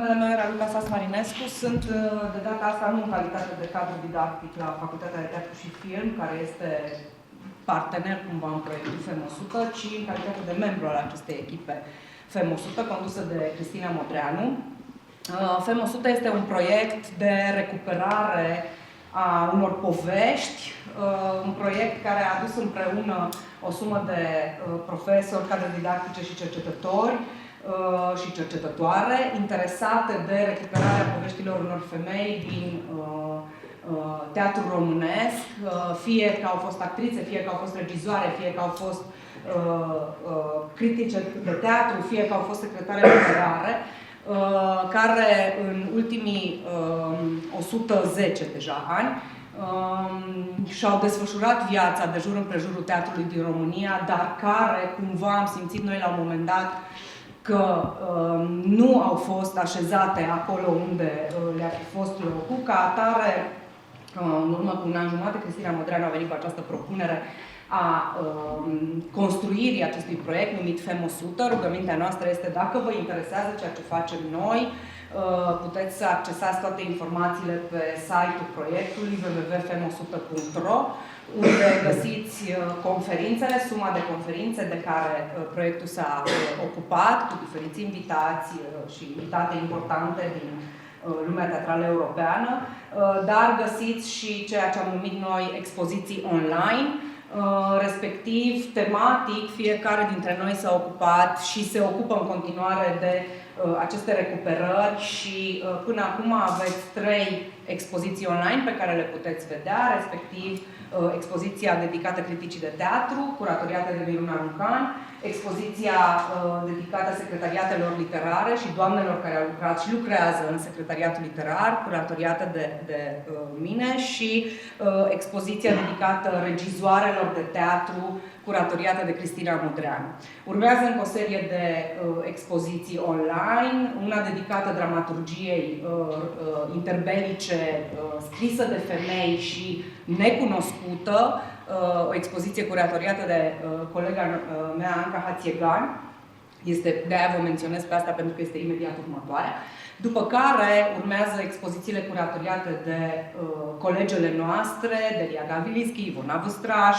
Numele meu era Luca Marinescu, sunt de data asta nu în calitate de cadru didactic la Facultatea de Teatru și Film, care este partener cumva în proiectul FEM100, ci în calitate de membru al acestei echipe FEM100, condusă de Cristina Modreanu. FEM100 este un proiect de recuperare a unor povești, un proiect care a adus împreună o sumă de profesori, cadre didactice și cercetători și cercetătoare interesate de recuperarea poveștilor unor femei din teatru românesc, fie că au fost actrițe, fie că au fost regizoare, fie că au fost critice de teatru, fie că au fost secretare literare, care în ultimii 110 deja ani și-au desfășurat viața de jur împrejurul teatrului din România, dar care cumva am simțit noi la un moment dat că nu au fost așezate acolo unde le-ar fi fost locul. Ca atare, în urmă cu un an jumătate, Cristina Modreanu a venit cu această propunere a construirii acestui proiect numit FEM100. Rugămintea noastră este, dacă vă interesează ceea ce facem noi, puteți să accesați toate informațiile pe site-ul proiectului www.fem100.ro, unde găsiți conferințele, suma de conferințe de care proiectul s-a ocupat, cu diferiți invitați și invitate importante din lumea teatrală europeană, dar găsiți și ceea ce am numit noi expoziții online, respectiv tematic, fiecare dintre noi s-a ocupat și se ocupă în continuare de aceste recuperări și până acum aveți 3 expoziții online pe care le puteți vedea, respectiv expoziția dedicată criticii de teatru, curatoriată de Miruna Lucan, expoziția dedicată secretariatelor literare și doamnelor care au lucrat și lucrează în secretariatul literar, curatoriată de mine, și expoziția dedicată regizoarelor de teatru, curatoriată de Cristina Modreanu. Urmează încă o serie de expoziții online, una dedicată dramaturgiei interbelice, scrisă de femei și necunoscută, o expoziție curatoriată de colega mea, Anca Hațiegan. De-aia vă menționez pe asta pentru că este imediat următoarea. După care urmează expozițiile curatoriate de colegele noastre, Delia Gaviliski, Ivona Văstraș,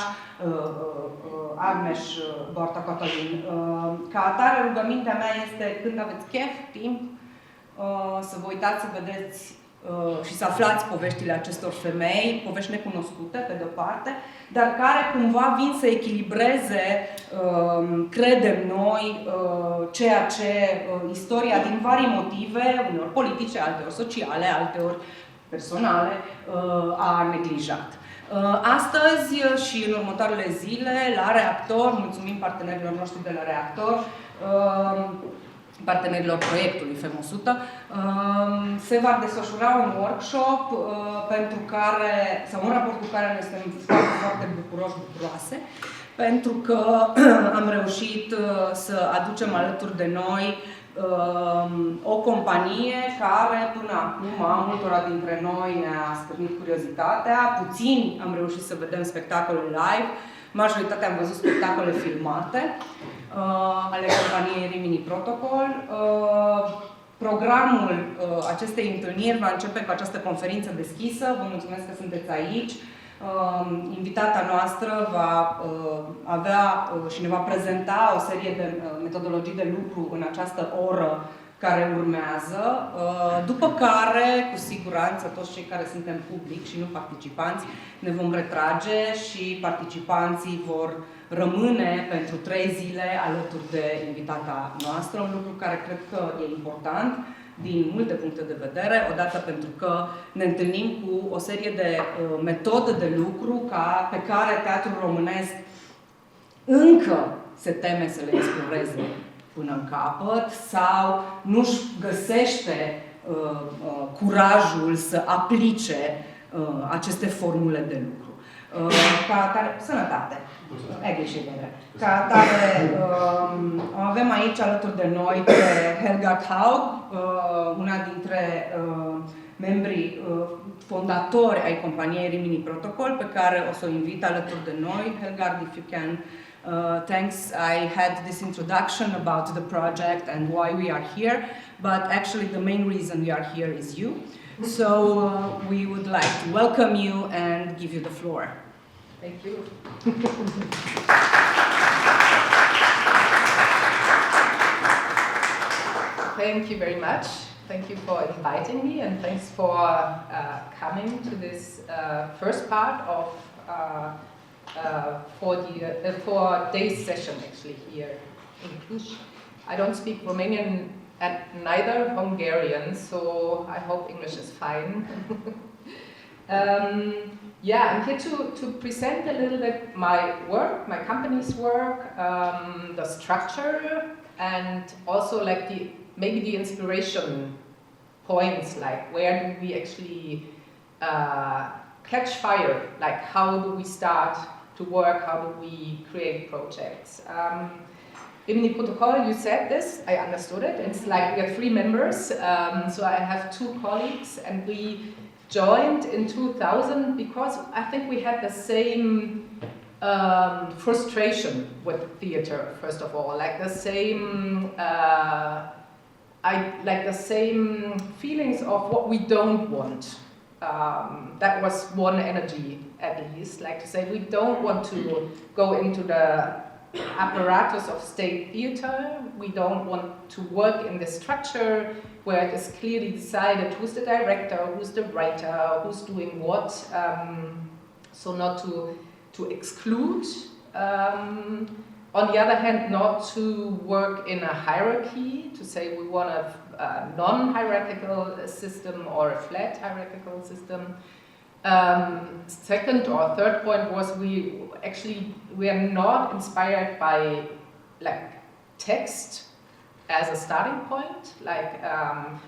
Agnes Borta-Cotolin. Ca atare, rugămintea mea este, când aveți chef, timp, să vă uitați să vedeți și să aflați poveștile acestor femei, povești necunoscute, pe de-o parte, dar care cumva vin să echilibreze, credem noi, ceea ce istoria, din vari motive, uneori politice, alteori sociale, alteori personale, a neglijat. Astăzi și în următoarele zile, la Reactor, mulțumim partenerilor noștri de la Reactor, partenerilor proiectului FEM100, se va desfășura un workshop pentru care, sau un raport cu care ne suntem foarte, foarte bucuroase, pentru că am reușit să aducem alături de noi o companie care până acum, multora dintre noi, ne-a stârnit curiozitatea. Puțini am reușit să vedem spectacole live, majoritatea am văzut spectacole filmate ale companiei Rimini Protokoll. Programul acestei întâlniri va începe cu această conferință deschisă. Vă mulțumesc că sunteți aici. Invitata noastră va avea și ne va prezenta o serie de metodologii de lucru în această oră care urmează, după care, cu siguranță, toți cei care suntem public și nu participanți, ne vom retrage și participanții vor rămâne pentru 3 zile alături de invitata noastră, un lucru care cred că e important din multe puncte de vedere, odată pentru că ne întâlnim cu o serie de metode de lucru pe care teatrul românesc încă se teme să le exploreze până în capăt sau nu-și găsește curajul să aplice aceste formule de lucru. Ca atare, sănătate! Ca atare, avem aici alături de noi pe Helgard Haug, una dintre membrii fondatori ai companiei Rimini Protokoll, pe care o să o invit alături de noi. Helgard, if you can Thanks, I had this introduction about the project and why we are here, but actually the main reason we are here is you. So we would like to welcome you and give you the floor. Thank you. Thank you very much. Thank you for inviting me, and thanks for coming to this first part of 4-day session actually here in Cluj. I don't speak Romanian and neither Hungarian, so I hope English is fine. Yeah, I'm here to present a little bit my work, my company's work, the structure, and also like maybe the inspiration points, like where do we actually catch fire, like how do we start to work, how do we create projects. Rimini Protokoll, you said this, I understood it. It's like we have 3 members, so I have 2 colleagues, and we joined in 2000 because I think we had the same frustration with theater, first of all, like the same the same feelings of what we don't want. That was one energy, at least, like to say we don't want to go into the apparatus of state theater. We don't want to work in the structure where it is clearly decided who's the director, who's the writer, who's doing what. So not to exclude. On the other hand, not to work in a hierarchy, to say we want a non-hierarchical system or a flat hierarchical system. Second or third point was we are not inspired by like text as a starting point. Like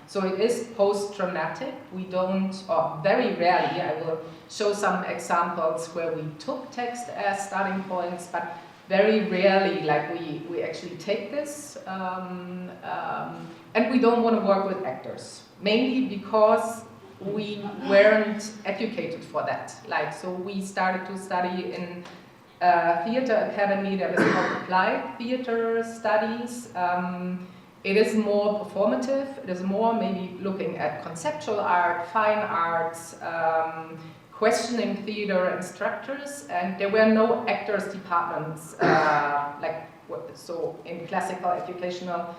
so it is post-traumatic. We don't, or very rarely, I will show some examples where we took text as starting points, but very rarely, like we actually take this, and we don't want to work with actors, mainly because we weren't educated for that. Like, so we started to study in a theater academy that is called Applied Theater Studies. It is more performative. It is more maybe looking at conceptual art, fine arts, questioning theater instructors, and there were no actors departments, so in classical educational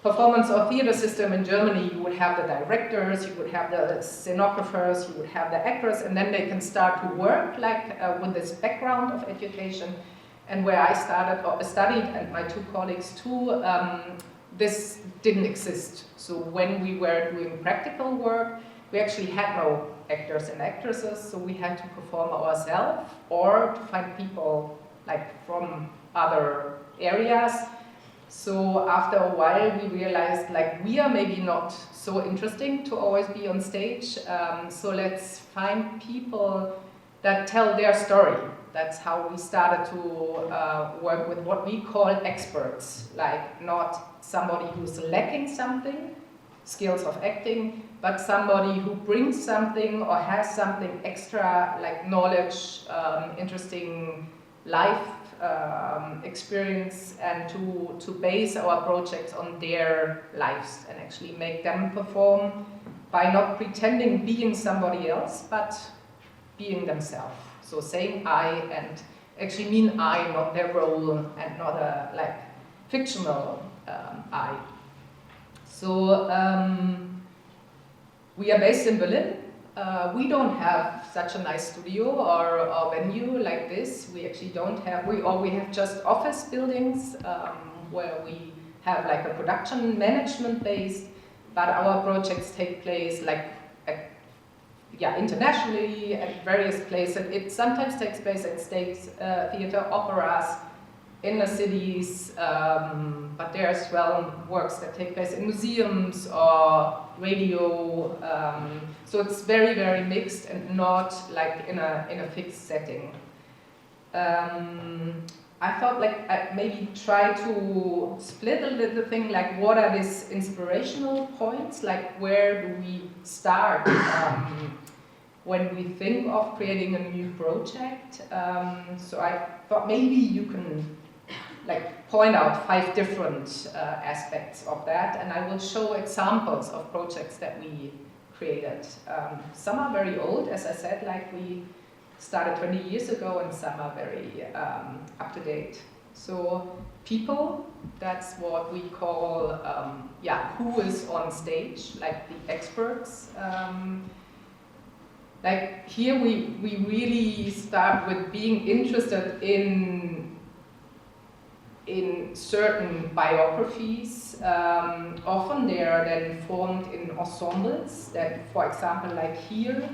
performance or theater system in Germany, you would have the directors, you would have the scenographers, you would have the actors, and then they can start to work like with this background of education. And where I studied, and my 2 colleagues too, this didn't exist. So when we were doing practical work, we actually had no actors and actresses, so we had to perform ourselves or to find people like from other areas. So after a while we realized like we are maybe not so interesting to always be on stage, so let's find people that tell their story. That's how we started to work with what we call experts, like not somebody who's lacking something, skills of acting, but somebody who brings something or has something extra, like knowledge, interesting life experience, and to base our projects on their lives and actually make them perform by not pretending being somebody else, but being themselves. So saying I and actually mean I, not their role, and not a like fictional I. So we are based in Berlin. We don't have such a nice studio or venue like this. We actually don't have, we have just office buildings where we have like a production management base, but our projects take place like internationally at various places. It sometimes takes place at state theater, operas, in the cities, but there as well works that take place in museums or radio. So it's very, very mixed and not like in a fixed setting. I thought like I'd maybe try to split a little thing, like what are these inspirational points, like where do we start when we think of creating a new project. So I thought maybe you can like point out 5 different aspects of that, and I will show examples of projects that we created. Some are very old, as I said, like we started 20 years ago, and some are very up to date. So people, that's what we call, who is on stage, like the experts. Like here we really start with being interested in certain biographies. Often they are then formed in ensembles that, for example, like here,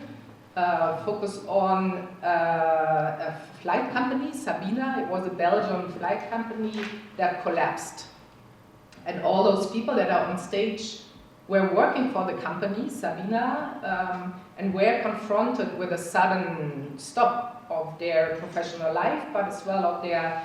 focus on a flight company, Sabina. It was a Belgian flight company that collapsed. And all those people that are on stage were working for the company, Sabina, and were confronted with a sudden stop of their professional life, but as well of their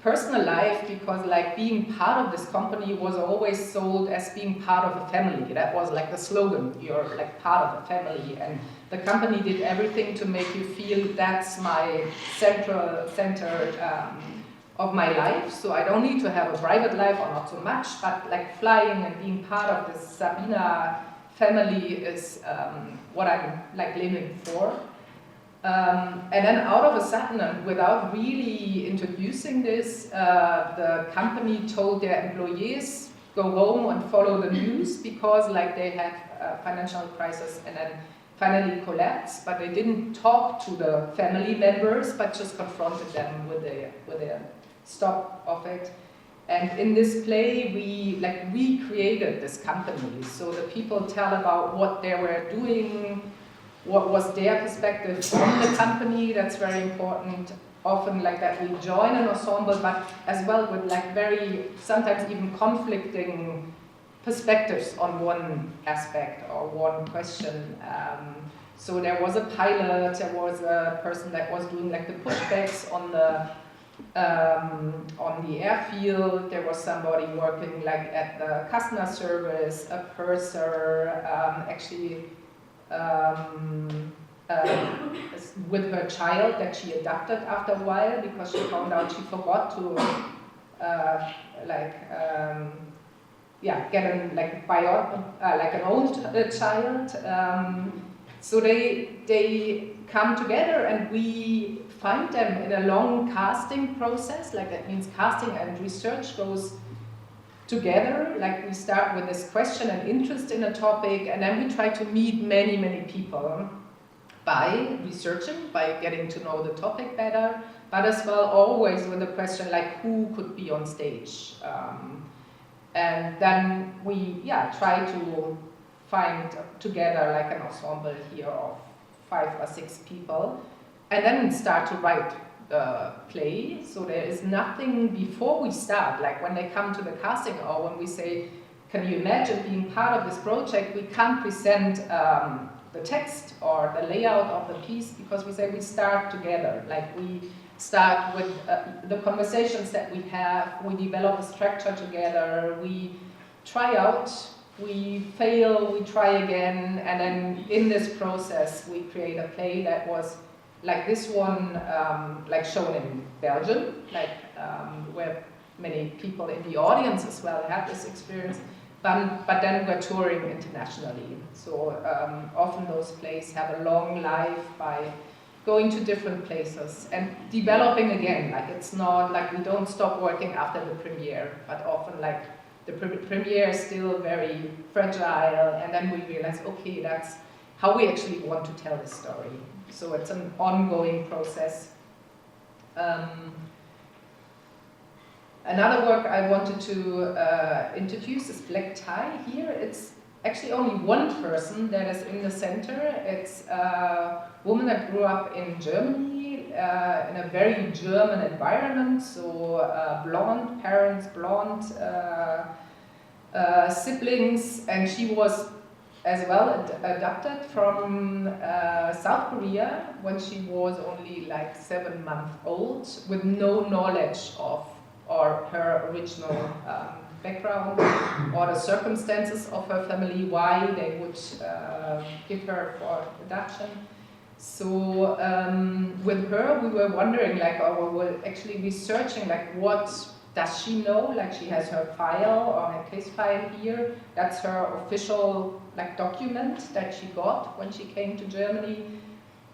personal life, because like being part of this company was always sold as being part of a family. That was like the slogan, you're like part of a family, and the company did everything to make you feel that's my center of my life, so I don't need to have a private life, or not so much, but like flying and being part of this Sabina family is what I'm like living for. And then out of a sudden, and without really introducing this, the company told their employees, go home and follow the news, because like they had a financial crisis and then finally collapsed, but they didn't talk to the family members, but just confronted them with the stop of it. And in this play, we created this company, so the people tell about what they were doing, what was their perspective on the company. That's very important. Often like that we join an ensemble, but as well with like very, sometimes even conflicting perspectives on one aspect or one question. So there was a pilot, there was a person that was doing like the pushbacks on the airfield, there was somebody working like at the customer service, a purser, with her child that she adopted after a while, because she found out she forgot to get an old child. So they come together, and we find them in a long casting process. Like that means casting and research goes together. Like we start with this question and interest in a topic, and then we try to meet many, many people by researching, by getting to know the topic better, but as well always with the question like who could be on stage. And then we try to find together like an ensemble here of 5 or 6 people, and then start to write the play. So there is nothing before we start, like when they come to the casting or when we say, can you imagine being part of this project, we can't present the text or the layout of the piece, because we say we start together. Like we start with the conversations that we have, we develop a structure together, we try out, we fail, we try again, and then in this process we create a play that was like this one, like shown in Belgium, like where many people in the audience as well have this experience, but then we're touring internationally. So often those plays have a long life by going to different places and developing again. Like it's not like we don't stop working after the premiere, but often like the premiere is still very fragile, and then we realize, okay, that's how we actually want to tell the story. So it's an ongoing process. Another work I wanted to introduce is Black Tie here. It's actually only one person that is in the center. It's a woman that grew up in Germany in a very German environment. So blonde parents, blonde siblings, and she was as well adopted from South Korea when she was only like 7 months old, with no knowledge of or her original background or the circumstances of her family, why they would give her for adoption. So with her we were wondering, like, or we were actually researching like what does she know, like she has her file or her case file here, that's her official like document that she got when she came to Germany.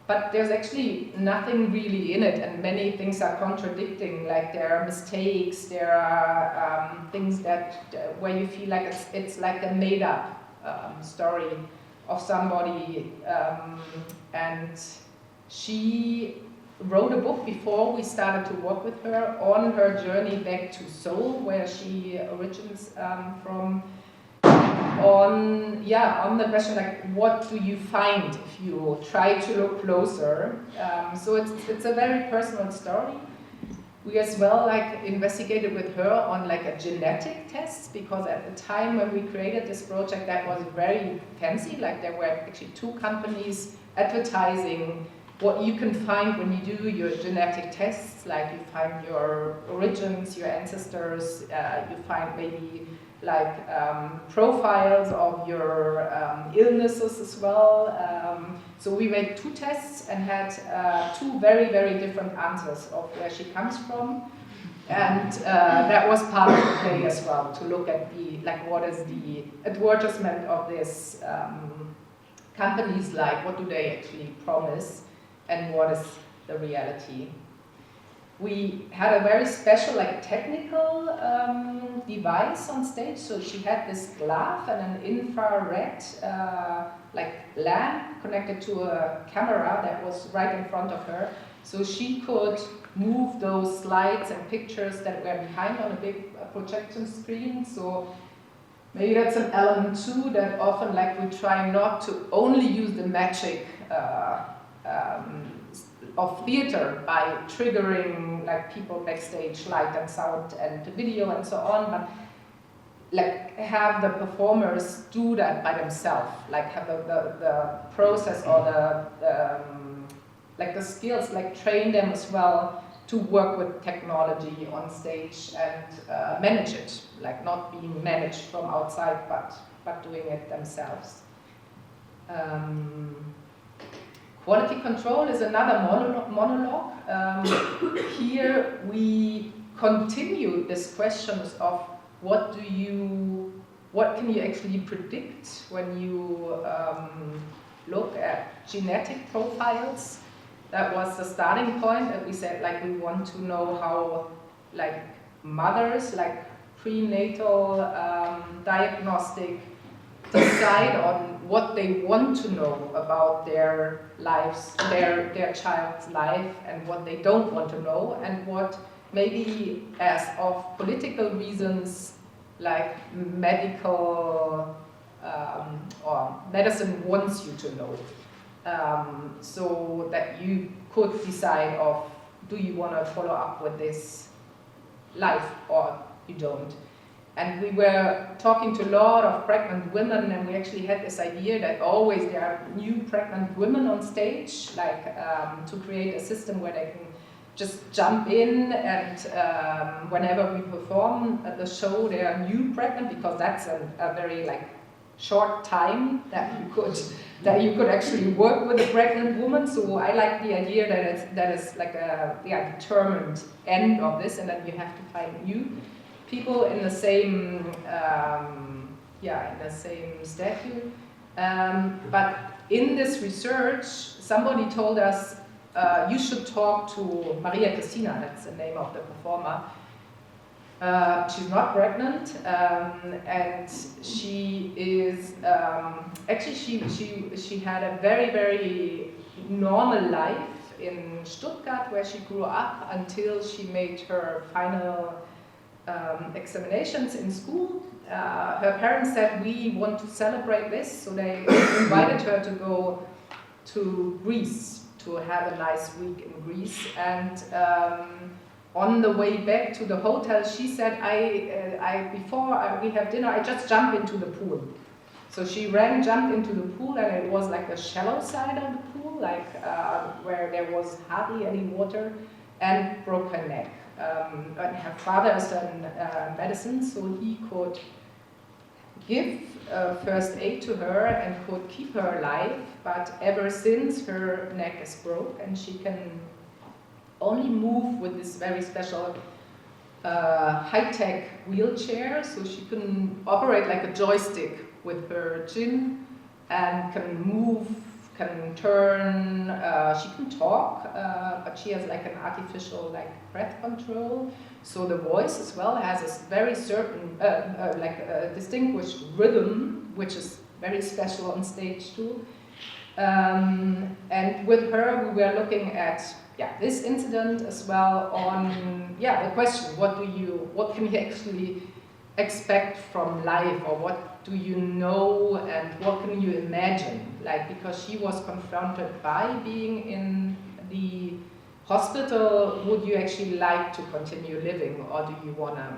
But there's actually nothing really in it, and many things are contradicting. Like there are mistakes, there are things that where you feel like it's like a made-up story of somebody. And she wrote a book before we started to work with her on her journey back to Seoul, where she originates from. On the question like what do you find if you try to look closer, so it's a very personal story. We as well like investigated with her on like a genetic test, because at the time when we created this project that was very fancy, like there were actually 2 companies advertising what you can find when you do your genetic tests, like you find your origins, your ancestors, you find maybe like profiles of your illnesses as well. So we made 2 tests and had 2 very, very different answers of where she comes from. And that was part of the play as well, to look at the, like what is the advertisement of this companies like, what do they actually promise and what is the reality. We had a very special like technical device on stage. So she had this glove and an infrared like lamp connected to a camera that was right in front of her. So she could move those slides and pictures that were behind on a big projection screen. So maybe that's an element too, that often like we try not to only use the magic of theater by triggering like people backstage, light and sound and video and so on, but like have the performers do that by themselves, like have the process or the like the skills, like train them as well to work with technology on stage and manage it, like not being managed from outside, but doing it themselves. Quality control is another monologue. Here we continue this questions of what can you actually predict when you look at genetic profiles. That was the starting point, that we said like we want to know how like mothers, like prenatal diagnostic, decide on what they want to know about their lives, their child's life, and what they don't want to know, and what maybe as of political reasons, like medical or medicine wants you to know. So that you could decide of, do you want to follow up with this life or you don't. And we were talking to a lot of pregnant women, and we actually had this idea that always there are new pregnant women on stage, like to create a system where they can just jump in, and whenever we perform at the show, they are new pregnant, because that's a very like short time that you could actually work with a pregnant woman. So I like the idea that is like a determined end of this, and then you have to find new people in the same statue. But in this research, somebody told us you should talk to Maria Cristina. That's the name of the performer. She's not pregnant, and she is actually she had a very, very normal life in Stuttgart, where she grew up until she made her final examinations in school. Her parents said, we want to celebrate this, so they invited her to go to Greece to have a nice week in Greece. And on the way back to the hotel, she said, before we have dinner, I just jump into the pool. So she jumped into the pool, and it was like the shallow side of the pool, like where there was hardly any water, and broke her neck. And her father is a medicine, so he could give first aid to her and could keep her alive, but ever since her neck is broke, and she can only move with this very special high-tech wheelchair, so she can operate like a joystick with her chin and can move, can turn, she can talk, but she has like an artificial like breath control. So the voice as well has a very certain, like a distinguished rhythm, which is very special on stage too. And with her we were looking at this incident as well on the question, what can you actually expect from life, or what do you know and what can you imagine, like, because she was confronted by being in the hospital, would you actually like to continue living or do you want to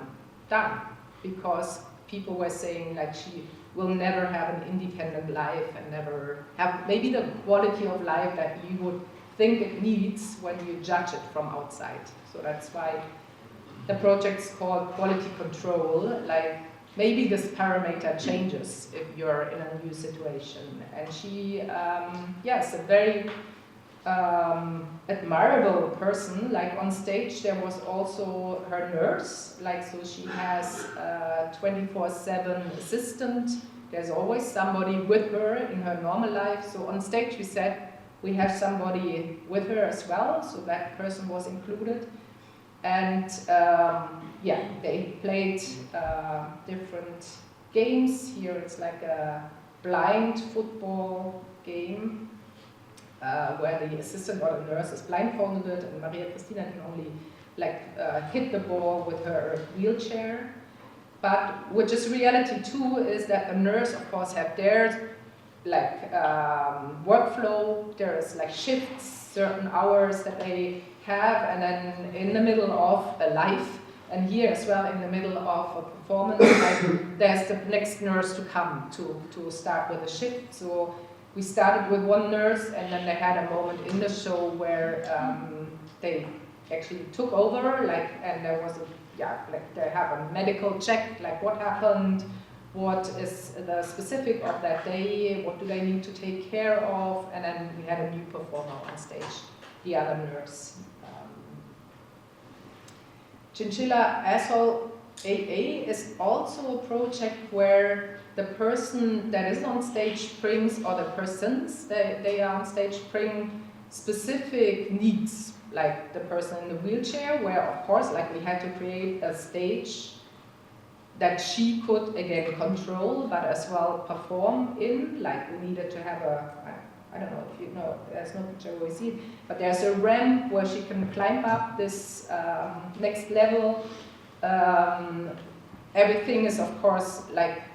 die, because people were saying like she will never have an independent life and never have maybe the quality of life that you would think it needs when you judge it from outside. So that's why the project's called quality control, like maybe this parameter changes if you're in a new situation. And she, yes, a very admirable person. Like on stage there was also her nurse, like, so she has a 24/7 assistant. There's always somebody with her in her normal life. So on stage we said we have somebody with her as well, so that person was included. And they played different games. Here it's like a blind football game where the assistant or the nurse is blindfolded and Maria Cristina can only hit the ball with her wheelchair. But which is reality too is that the nurse of course have their workflow. There's like shifts, certain hours that they have, and then in the middle of a life, and here as well in the middle of a performance, there's the next nurse to come to start with a shift. So we started with one nurse, and then they had a moment in the show where they actually took over, and there was they have a medical check, like what happened, what is the specific of that day, what do they need to take care of, and then we had a new performer on stage, the other nurse. Chinchilla Asshole AA is also a project where the person that is on stage brings, or the persons they are on stage bring specific needs, like the person in the wheelchair, where of course we had to create a stage that she could again control but as well perform in, we needed to have I don't know if you know, there's no picture where we see it, but there's a ramp where she can climb up this next level. Everything is of course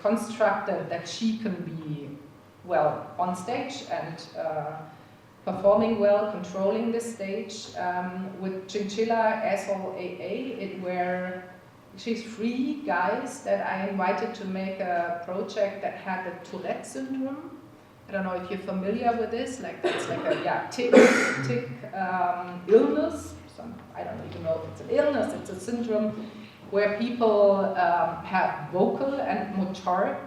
constructed that she can be well on stage and performing well, controlling the stage. With Chinchilla Asshole AA, it were actually 3 guys that I invited to make a project that had the Tourette syndrome. I don't know if you're familiar with this, that's a tick illness. I don't even know if it's an illness, it's a syndrome where people have vocal and motoric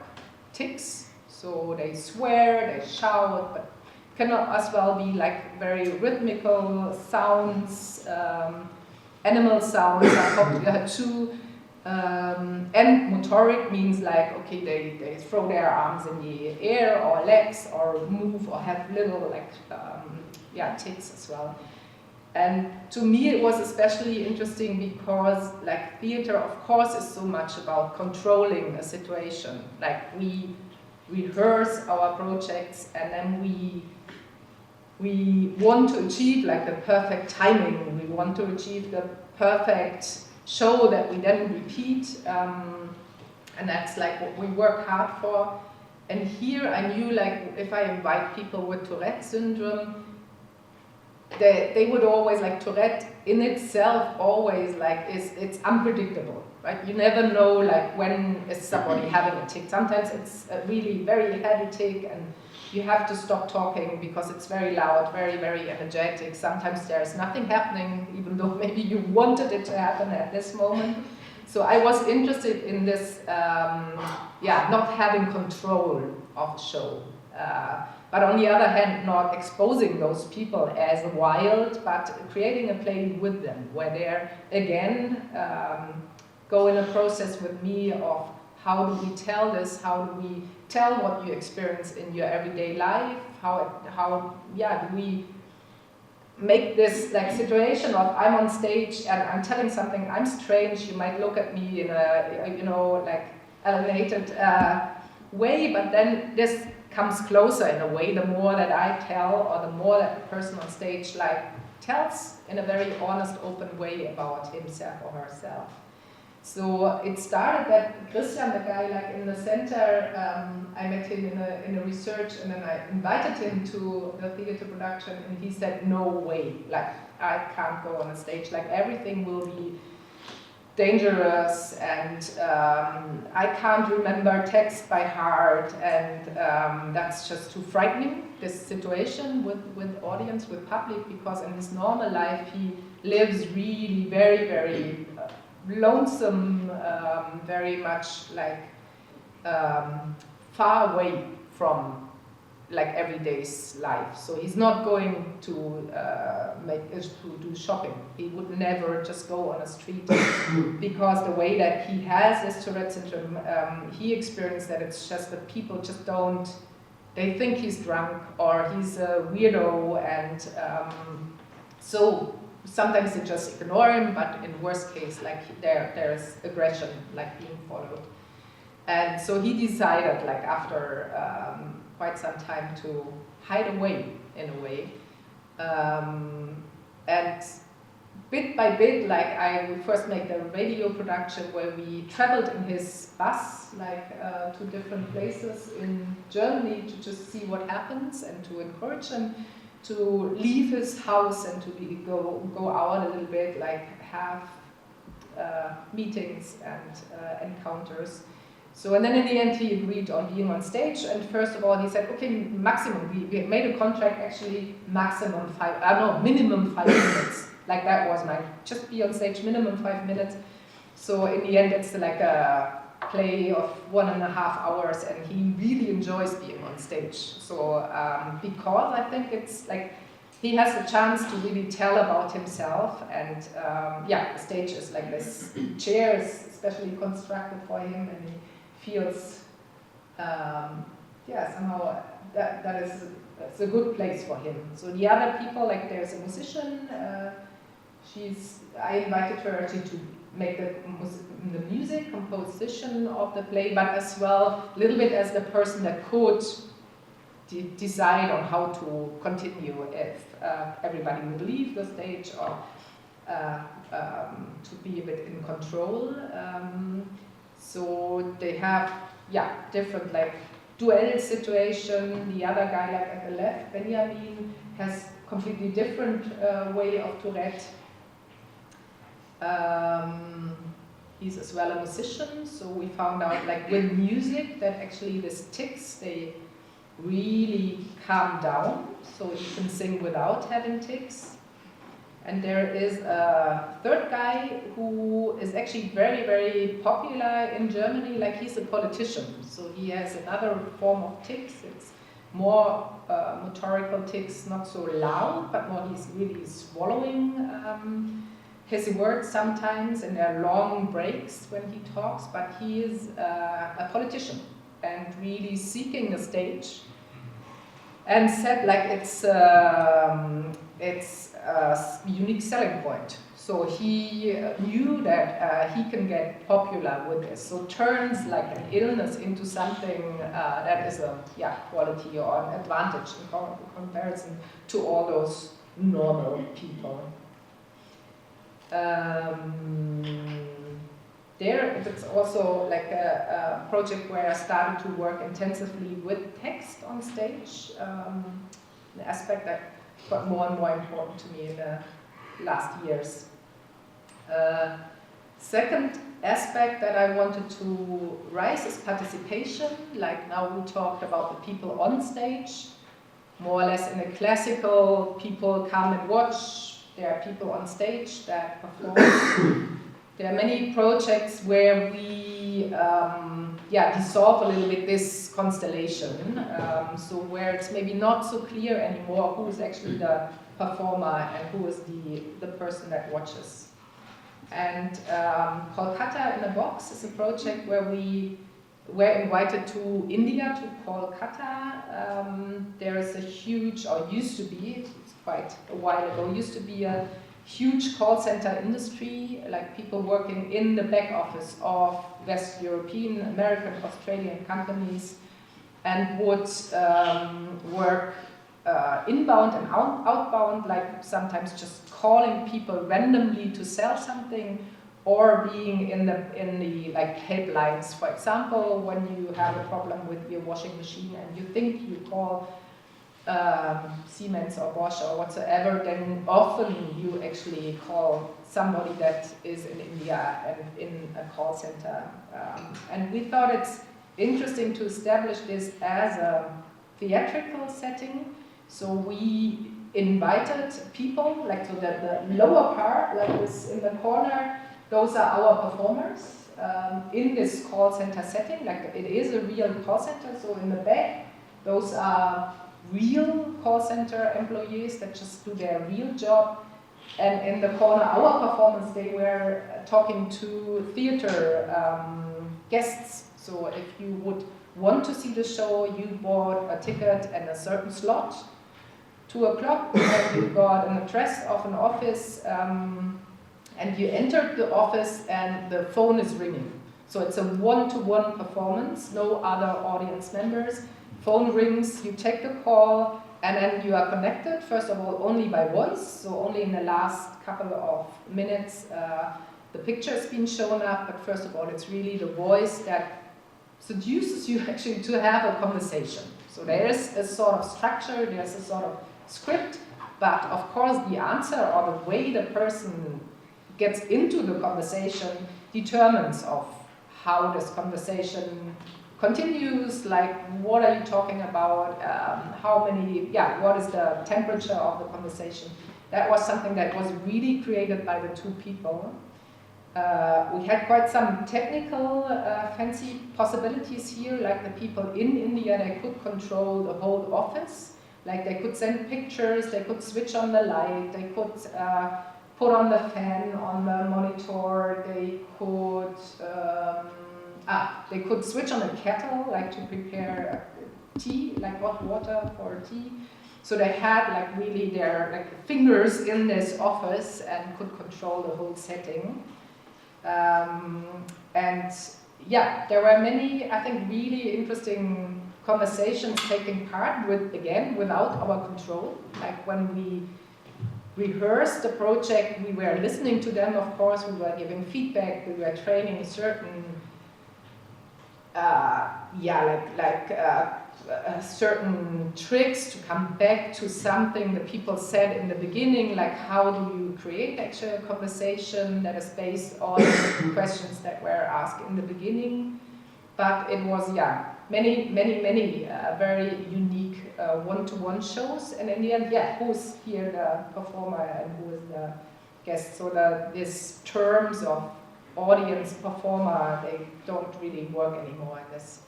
tics. So they swear, they shout, but cannot as well be very rhythmical sounds, animal sounds are popular too. And motoric means okay, they throw their arms in the air or legs or move or have little tics as well. And to me it was especially interesting because theater of course is so much about controlling a situation. We rehearse our projects and then we want to achieve the perfect timing. We want to achieve the perfect show that we then repeat, and that's what we work hard for. And here I knew if I invite people with Tourette syndrome, they would always Tourette in itself always it's unpredictable, right? You never know when is somebody having a tic. Sometimes it's a really very heavy tic and you have to stop talking because it's very loud, very, very energetic. Sometimes there's nothing happening, even though maybe you wanted it to happen at this moment. So I was interested in this, not having control of the show. But on the other hand, not exposing those people as wild, but creating a play with them, where they're, again, go in a process with me of how do we tell this, how do we tell what you experience in your everyday life, how do we make this like situation of I'm on stage and I'm telling something, I'm strange, you might look at me in a, you know, like alienated way, but then this comes closer in a way the more that I tell, or the more that the person on stage like tells in a very honest, open way about himself or herself. So it started that Christian, the guy like in the center, I met him in a research, and then I invited him to the theater production, and he said, no way, like I can't go on a stage, like everything will be dangerous, and I can't remember text by heart, and that's just too frightening, this situation with audience, with public, because in his normal life he lives really very, very lonesome, very much like far away from like everyday's life. So he's not going to to do shopping. He would never just go on a street because the way that he has this Tourette syndrome, he experienced that it's just that people just don't. They think he's drunk or he's a weirdo, and so sometimes they just ignore him. But in worst case, like there's aggression, like being followed. And so he decided, like after quite some time, to hide away in a way. And bit by bit, like I would first make the radio production where we traveled in his bus, like to different places in Germany to just see what happens and to encourage him to leave his house and to go out a little bit, like have meetings and encounters. So, and then in the end he agreed on being on stage, and first of all he said, okay, maximum, we made a contract actually minimum 5 minutes, like that was my, just be on stage, minimum 5 minutes. So in the end it's like a play of 1.5 hours, and he really enjoys being on stage. So, because I think it's like, he has the chance to really tell about himself, and yeah, the stage is like this chair is especially constructed for him, and he feels, yeah, somehow that is it's a good place for him. So the other people, like there's a musician, I invited her to make the music composition of the play, but as well a little bit as the person that could decide on how to continue, if everybody would leave the stage, or to be a bit in control. So they have, yeah, different like duel situation. The other guy, like at the left, Benjamin, has completely different way of Tourette. He's as well a musician, so we found out like with music that actually these tics, they really calm down, so you can sing without having tics. And there is a third guy who is actually very, very popular in Germany, like he's a politician, so he has another form of tics. It's more motorical tics, not so loud, but more he's really swallowing his words sometimes, and there are long breaks when he talks, but he is a politician and really seeking the stage, and said like it's a unique selling point. So he knew that he can get popular with this. So turns like an illness into something that is a quality or an advantage in comparison to all those normal people. There, it's also like a project where I started to work intensively with text on stage, an aspect that got more and more important to me in the last years. Second aspect that I wanted to raise is participation. Like now we talked about the people on stage, more or less in a classical, people come and watch. There are people on stage that perform. There are many projects where we dissolve a little bit this constellation, so where it's maybe not so clear anymore who is actually the performer and who is the person that watches. And Kolkata in a Box is a project where we were invited to India, to Kolkata. There is a huge, or used to be, it's quite a while ago, used to be a huge call center industry, like people working in the back office of West European, American, Australian companies, and would work inbound and outbound, like sometimes just calling people randomly to sell something, or being in the like helplines. For example, when you have a problem with your washing machine and you think you call Siemens or Bosch or whatsoever, then often you actually call somebody that is in India and in a call center. And we thought it's interesting to establish this as a theatrical setting. So we invited people, like so that the lower part, like this in the corner, those are our performers in this call center setting. Like it is a real call center. So in the back, those are real call center employees that just do their real job. And in the corner, our performers, they were talking to theater guests. So if you would want to see the show, you bought a ticket and a certain slot, 2 o'clock, and you got an address of an office, and you entered the office and the phone is ringing. So it's a one-to-one performance, no other audience members. Phone rings, you take the call, and then you are connected, first of all, only by voice, so only in the last couple of minutes the picture has been shown up, but first of all, it's really the voice that seduces you actually to have a conversation. So there is a sort of structure, there's a sort of script, but of course the answer or the way the person gets into the conversation determines of how this conversation continues, like what are you talking about, what is the temperature of the conversation. That was something that was really created by the 2 people. We had quite some technical fancy possibilities here, like the people in India, they could control the whole office, like they could send pictures, they could switch on the light, they could put on the fan on the monitor, they could switch on a kettle, like to prepare tea, like hot water for tea. So they had like really their like fingers in this office and could control the whole setting. And yeah, there were many, I think, really interesting conversations taking part with, again, without our control. Like when we rehearsed the project, we were listening to them, of course, we were giving feedback, we were training certain certain tricks to come back to something the people said in the beginning, like how do you create actually a conversation that is based on questions that were asked in the beginning. But it was, many very unique one-to-one shows, and in the end, who's here the performer and who is the guest. So these terms of audience performer, they don't really work anymore in this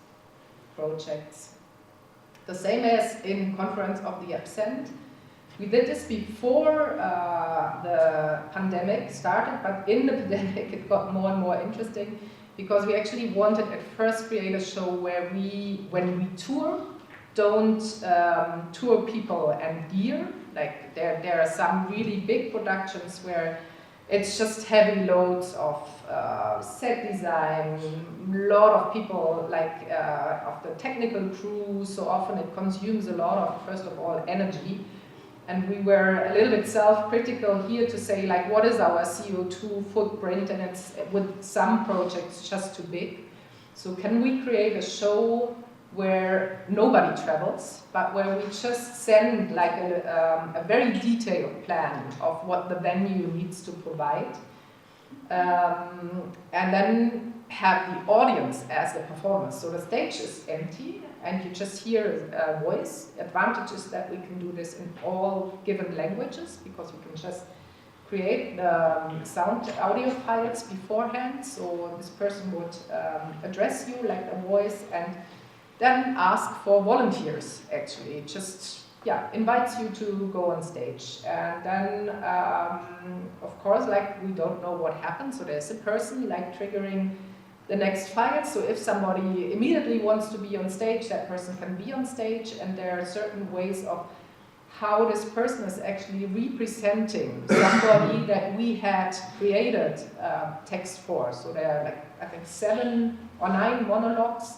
projects. The same as in Conference of the Absent. We did this before the pandemic started, but in the pandemic it got more and more interesting because we actually wanted at first create a show where we, when we tour, don't tour people and gear. Like there are some really big productions where it's just heavy loads of set design, a lot of people, like of the technical crew, so often it consumes a lot of, first of all, energy. And we were a little bit self-critical here to say, like, what is our CO2 footprint? And it's, with some projects, just too big. So can we create a show where nobody travels, but where we just send like a very detailed plan of what the venue needs to provide, and then have the audience as the performers. So the stage is empty and you just hear a voice. Advantage is that we can do this in all given languages because we can just create the sound audio files beforehand, so this person would address you like a voice and then ask for volunteers, actually, just invites you to go on stage. And then, of course, like we don't know what happens, so there's a person like triggering the next file, so if somebody immediately wants to be on stage, that person can be on stage, and there are certain ways of how this person is actually representing somebody that we had created text for. So there are like, I think 7 or 9 monologues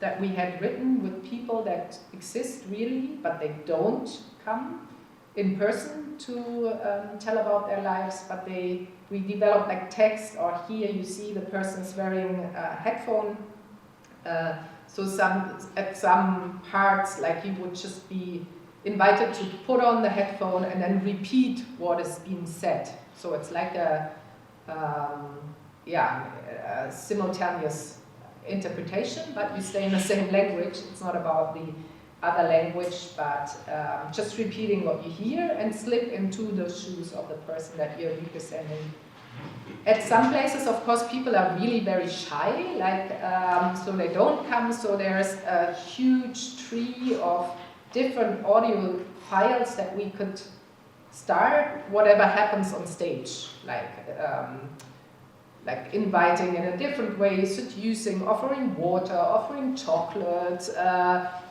that we had written with people that exist really, but they don't come in person to tell about their lives, but we developed like text, or here you see the person's wearing a headphone. So at some parts, like you would just be invited to put on the headphone and then repeat what is being said. So it's like a simultaneous interpretation, but you stay in the same language. It's not about the other language, but just repeating what you hear and slip into the shoes of the person that you're representing. At some places, of course, people are really very shy, like so they don't come. So there's a huge tree of different audio files that we could start whatever happens on stage, like inviting in a different way, seducing, offering water, offering chocolate,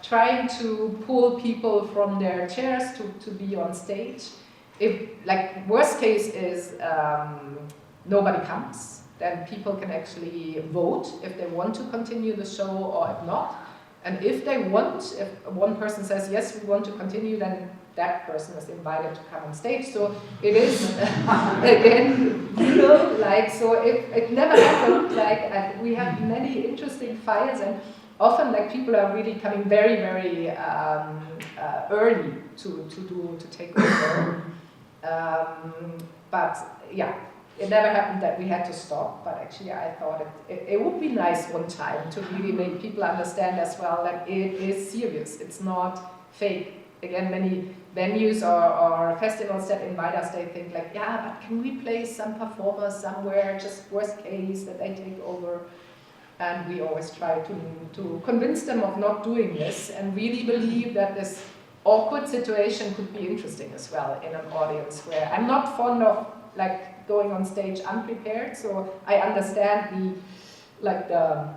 trying to pull people from their chairs to be on stage. If, like, worst case is nobody comes, then people can actually vote if they want to continue the show or if not. And if they want, if one person says, yes, we want to continue, then that person is invited to come on stage. So it is, again, like, so it never happened, like, we have many interesting files, and often, like, people are really coming very, very early to take over. But, yeah, it never happened that we had to stop, but actually I thought it would be nice one time to really make people understand as well that it is serious, it's not fake. Again, many venues or festivals that invite us, they think like, yeah, but can we play some performers somewhere, just worst case that they take over. And we always try to convince them of not doing this and really believe that this awkward situation could be interesting as well in an audience where I'm not fond of like going on stage unprepared, so I understand the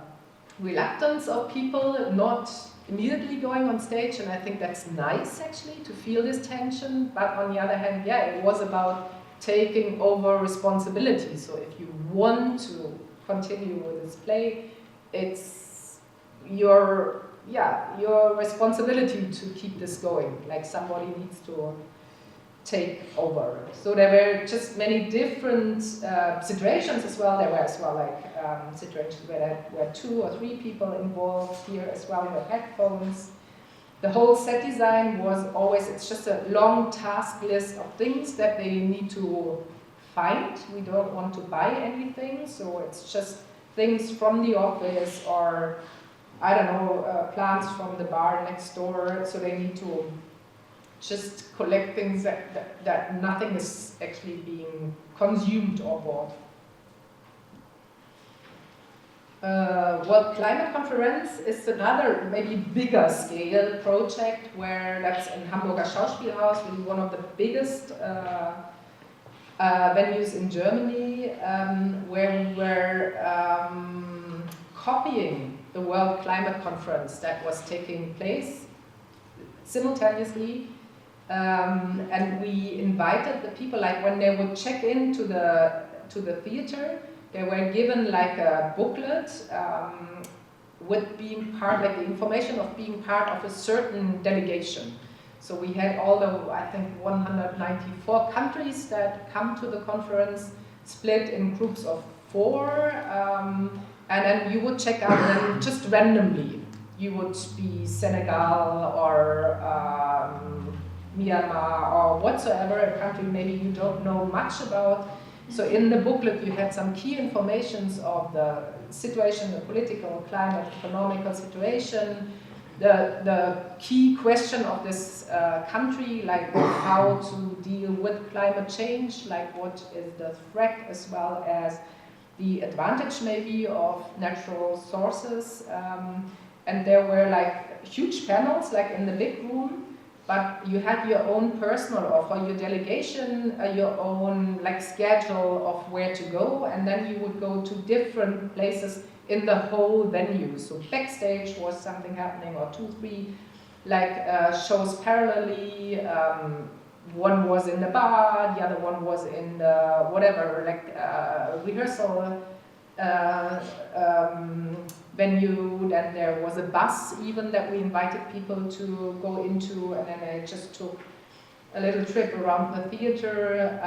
reluctance of people not immediately going on stage, and I think that's nice actually to feel this tension. But on the other hand, yeah, it was about taking over responsibility. So if you want to continue with this play, it's your responsibility to keep this going. Like somebody needs to take over. So there were just many different situations as well. There were as well like situations where there were 2 or 3 people involved here as well with headphones. The whole set design was always, it's just a long task list of things that they need to find. We don't want to buy anything, so it's just things from the office or, I don't know, plants from the bar next door, so they need to just collect things that nothing is actually being consumed or bought. World Climate Conference is another maybe bigger scale project where that's in Hamburger Schauspielhaus, really one of the biggest venues in Germany, where we were copying the World Climate Conference that was taking place simultaneously. And we invited the people, like when they would check into the theater, they were given like a booklet with being part, like the information of being part of a certain delegation. So we had all the, I think, 194 countries that come to the conference, split in groups of 4, and then you would check out them just randomly. You would be Senegal or Myanmar or whatsoever, a country maybe you don't know much about. So in the booklet you had some key informations of the situation, the political, climate, economical situation, the key question of this country, like how to deal with climate change, like what is the threat as well as the advantage maybe of natural sources. And there were like huge panels like in the big room, but you had your own personal or for your delegation, your own like schedule of where to go, and then you would go to different places in the whole venue. So backstage was something happening, or 2, 3 like shows parallelly. One was in the bar, the other one was in the whatever, like rehearsal venue. Then there was a bus even that we invited people to go into, and then I just took a little trip around the theater.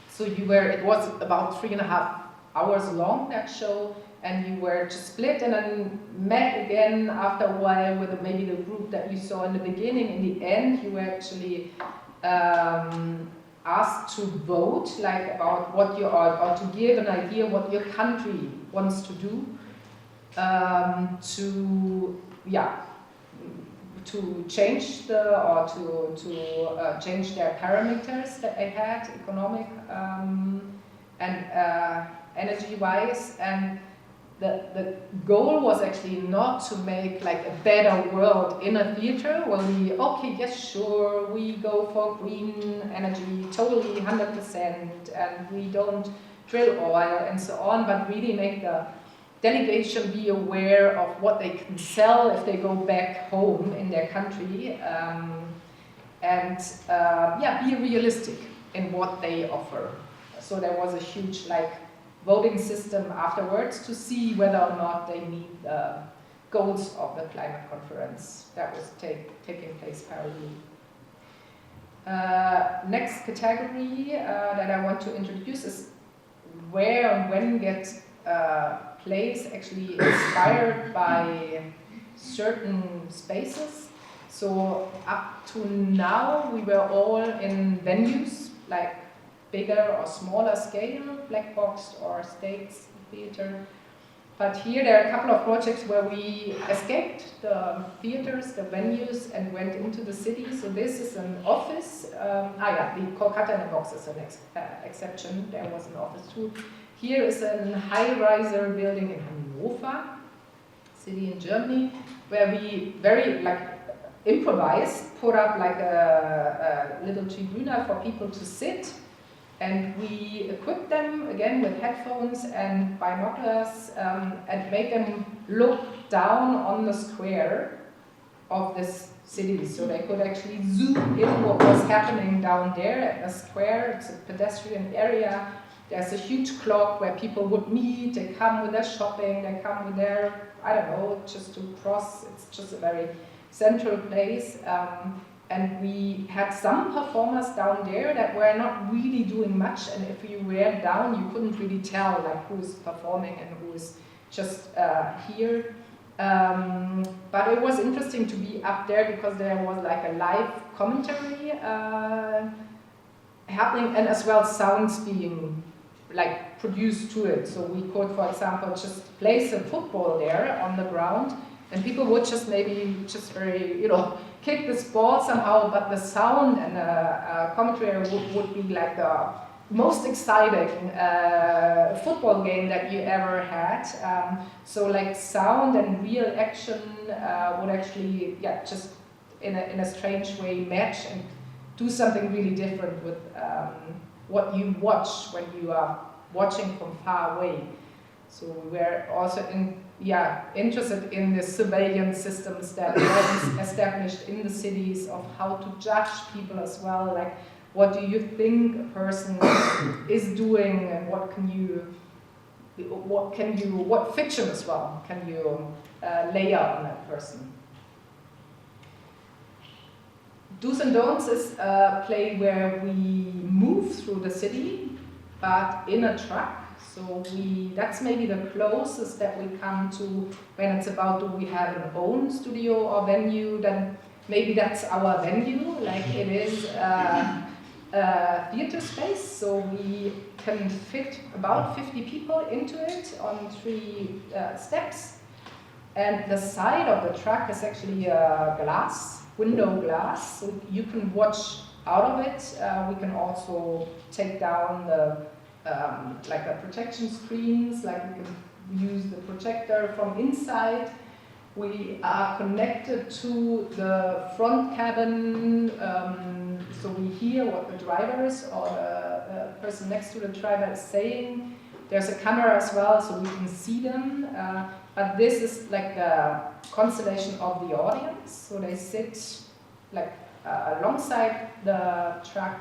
So it was about 3.5 hours long, that show, and you were just split and then met again after a while with maybe the group that you saw in the beginning. In the end, you were actually asked to vote, like about what you are, or to give an idea what your country wants to do, to change change their parameters that they had, economic and energy-wise. And the goal was actually not to make like a better world in a theater where we go for green energy totally 100% and we don't drill oil and so on, but really make the delegation be aware of what they can sell if they go back home in their country, and be realistic in what they offer. So there was a huge like voting system afterwards to see whether or not they meet the goals of the climate conference that was taking place parallelly. Next category that I want to introduce is where and when get plays actually inspired by certain spaces. So up to now we were all in venues like bigger or smaller scale, black box or stakes theater. But here there are a couple of projects where we escaped the theaters, the venues, and went into the city. So this is an office. The Kolkata in a box is an exception. There was an office too. Here is a high-riser building in Hannover, city in Germany, where we very improvised, put up like a little tribuna for people to sit. And we equipped them again with headphones and binoculars and made them look down on the square of this city, so they could actually zoom in what was happening down there at the square. It's a pedestrian area. There's a huge clock where people would meet. They come with their shopping. They come with their, just to cross. It's just a very central place. And we had some performers down there that were not really doing much, and if you were down, you couldn't really tell like who is performing and who is just here. But it was interesting to be up there because there was like a live commentary happening, and as well sounds being like produced to it. So we could, for example, just place a football there on the ground, and people would just maybe just very, kick this ball somehow, but the sound and the commentary would be like the most exciting football game that you ever had. So like sound and real action would actually, just in a strange way match and do something really different with what you watch when you are watching from far away. So we were also interested in the surveillance systems that were established in the cities of how to judge people as well. Like, what do you think a person is doing, and what fiction as well can you layer on that person? Do's and Don'ts is a play where we move through the city, but in a truck. So that's maybe the closest that we come to when it's about, do we have an own studio or venue, then maybe that's our venue, like it is a theater space. So we can fit about 50 people into it on 3 steps. And the side of the truck is actually a glass, window glass, so you can watch out of it. We can also take down the like the protection screens, like we can use the projector from inside. We are connected to the front cabin, so we hear what the drivers or the person next to the driver is saying. There's a camera as well, so we can see them. But this is like the constellation of the audience, so they sit like alongside the truck,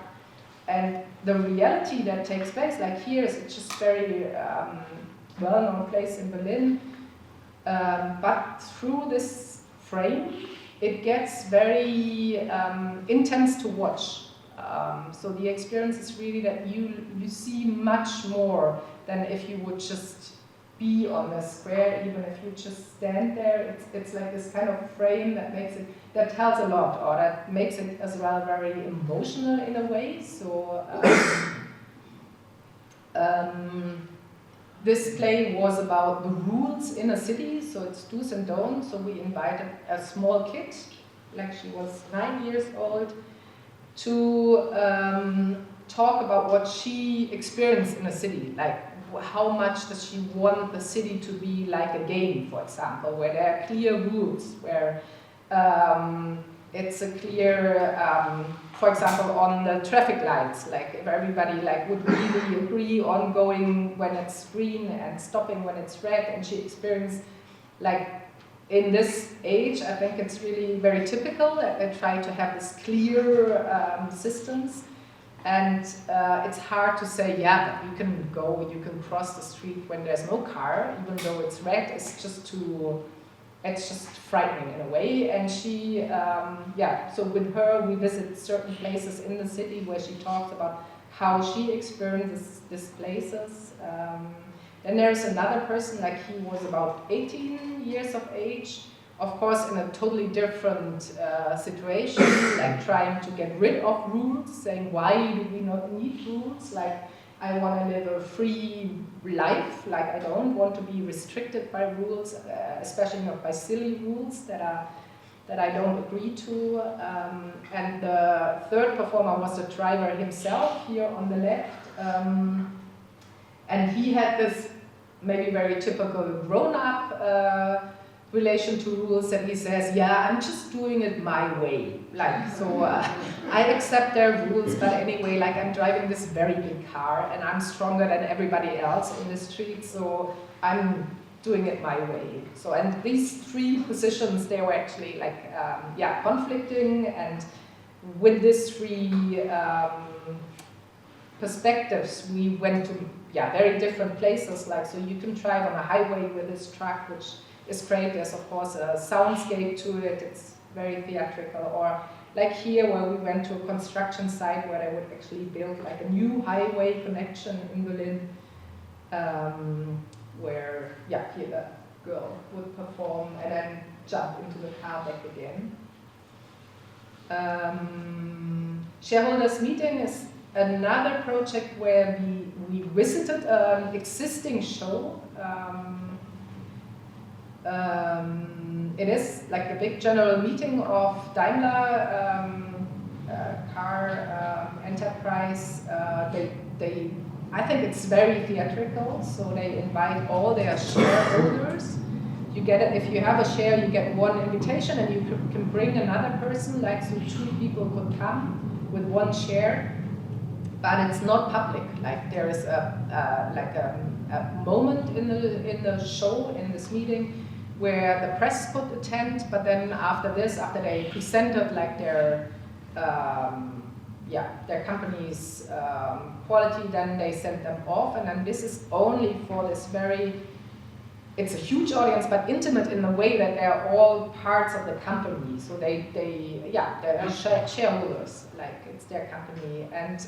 and the reality that takes place, like here, is just very well-known place in Berlin. But through this frame, it gets very intense to watch. So the experience is really that you see much more than if you would just be on the square, even if you just stand there. It's like this kind of frame that makes it, that tells a lot, or that makes it as well very emotional in a way. So this play was about the rules in a city, so it's do's and don'ts. So we invited a small kid, like she was 9 years old, to talk about what she experienced in a city, like how much does she want the city to be like a game, for example, where there are clear rules, where it's a clear, for example, on the traffic lights, like if everybody like would really agree on going when it's green and stopping when it's red, and she experienced like in this age, I think it's really very typical that they try to have this clear systems. And it's hard to say, yeah, but you can go, you can cross the street when there's no car, even though it's red. It's just frightening in a way. And she, yeah, so with her, we visit certain places in the city where she talks about how she experiences these places. Then there's another person, like he was about 18 years of age, of course in a totally different situation, like trying to get rid of rules, saying why do we not need rules, like I want to live a free life, like I don't want to be restricted by rules, especially not by silly rules that I don't agree to. And the third performer was the driver himself, here on the left. And he had this maybe very typical grown-up relation to rules, that he says, yeah, I'm just doing it my way. Like, so I accept their rules, but anyway, like I'm driving this very big car and I'm stronger than everybody else in the street, so I'm doing it my way. So, and these three positions, they were actually like, yeah, conflicting, and with these three perspectives, we went to, yeah, very different places. Like, so you can drive on a highway with this truck, which is great. There's of course a soundscape to it. It's very theatrical. Or like here, where we went to a construction site where they would actually build like a new highway connection in Berlin, where, yeah, here the girl would perform and then jump into the car back again. Shareholders meeting is another project where we visited an existing show. It is like the big general meeting of Daimler car enterprise. I think it's very theatrical, so they invite all their shareholders. You get it, if you have a share, you get one invitation, and you can bring another person, like so 2 people could come with 1 share. But it's not public. Like there is a moment in the show, in this meeting, where the press could attend. But then after this, after they presented like their company's quality, then they sent them off. And then this is only for this very. It's a huge audience, but intimate in the way that they're all parts of the company. So they're shareholders, like it's their company. And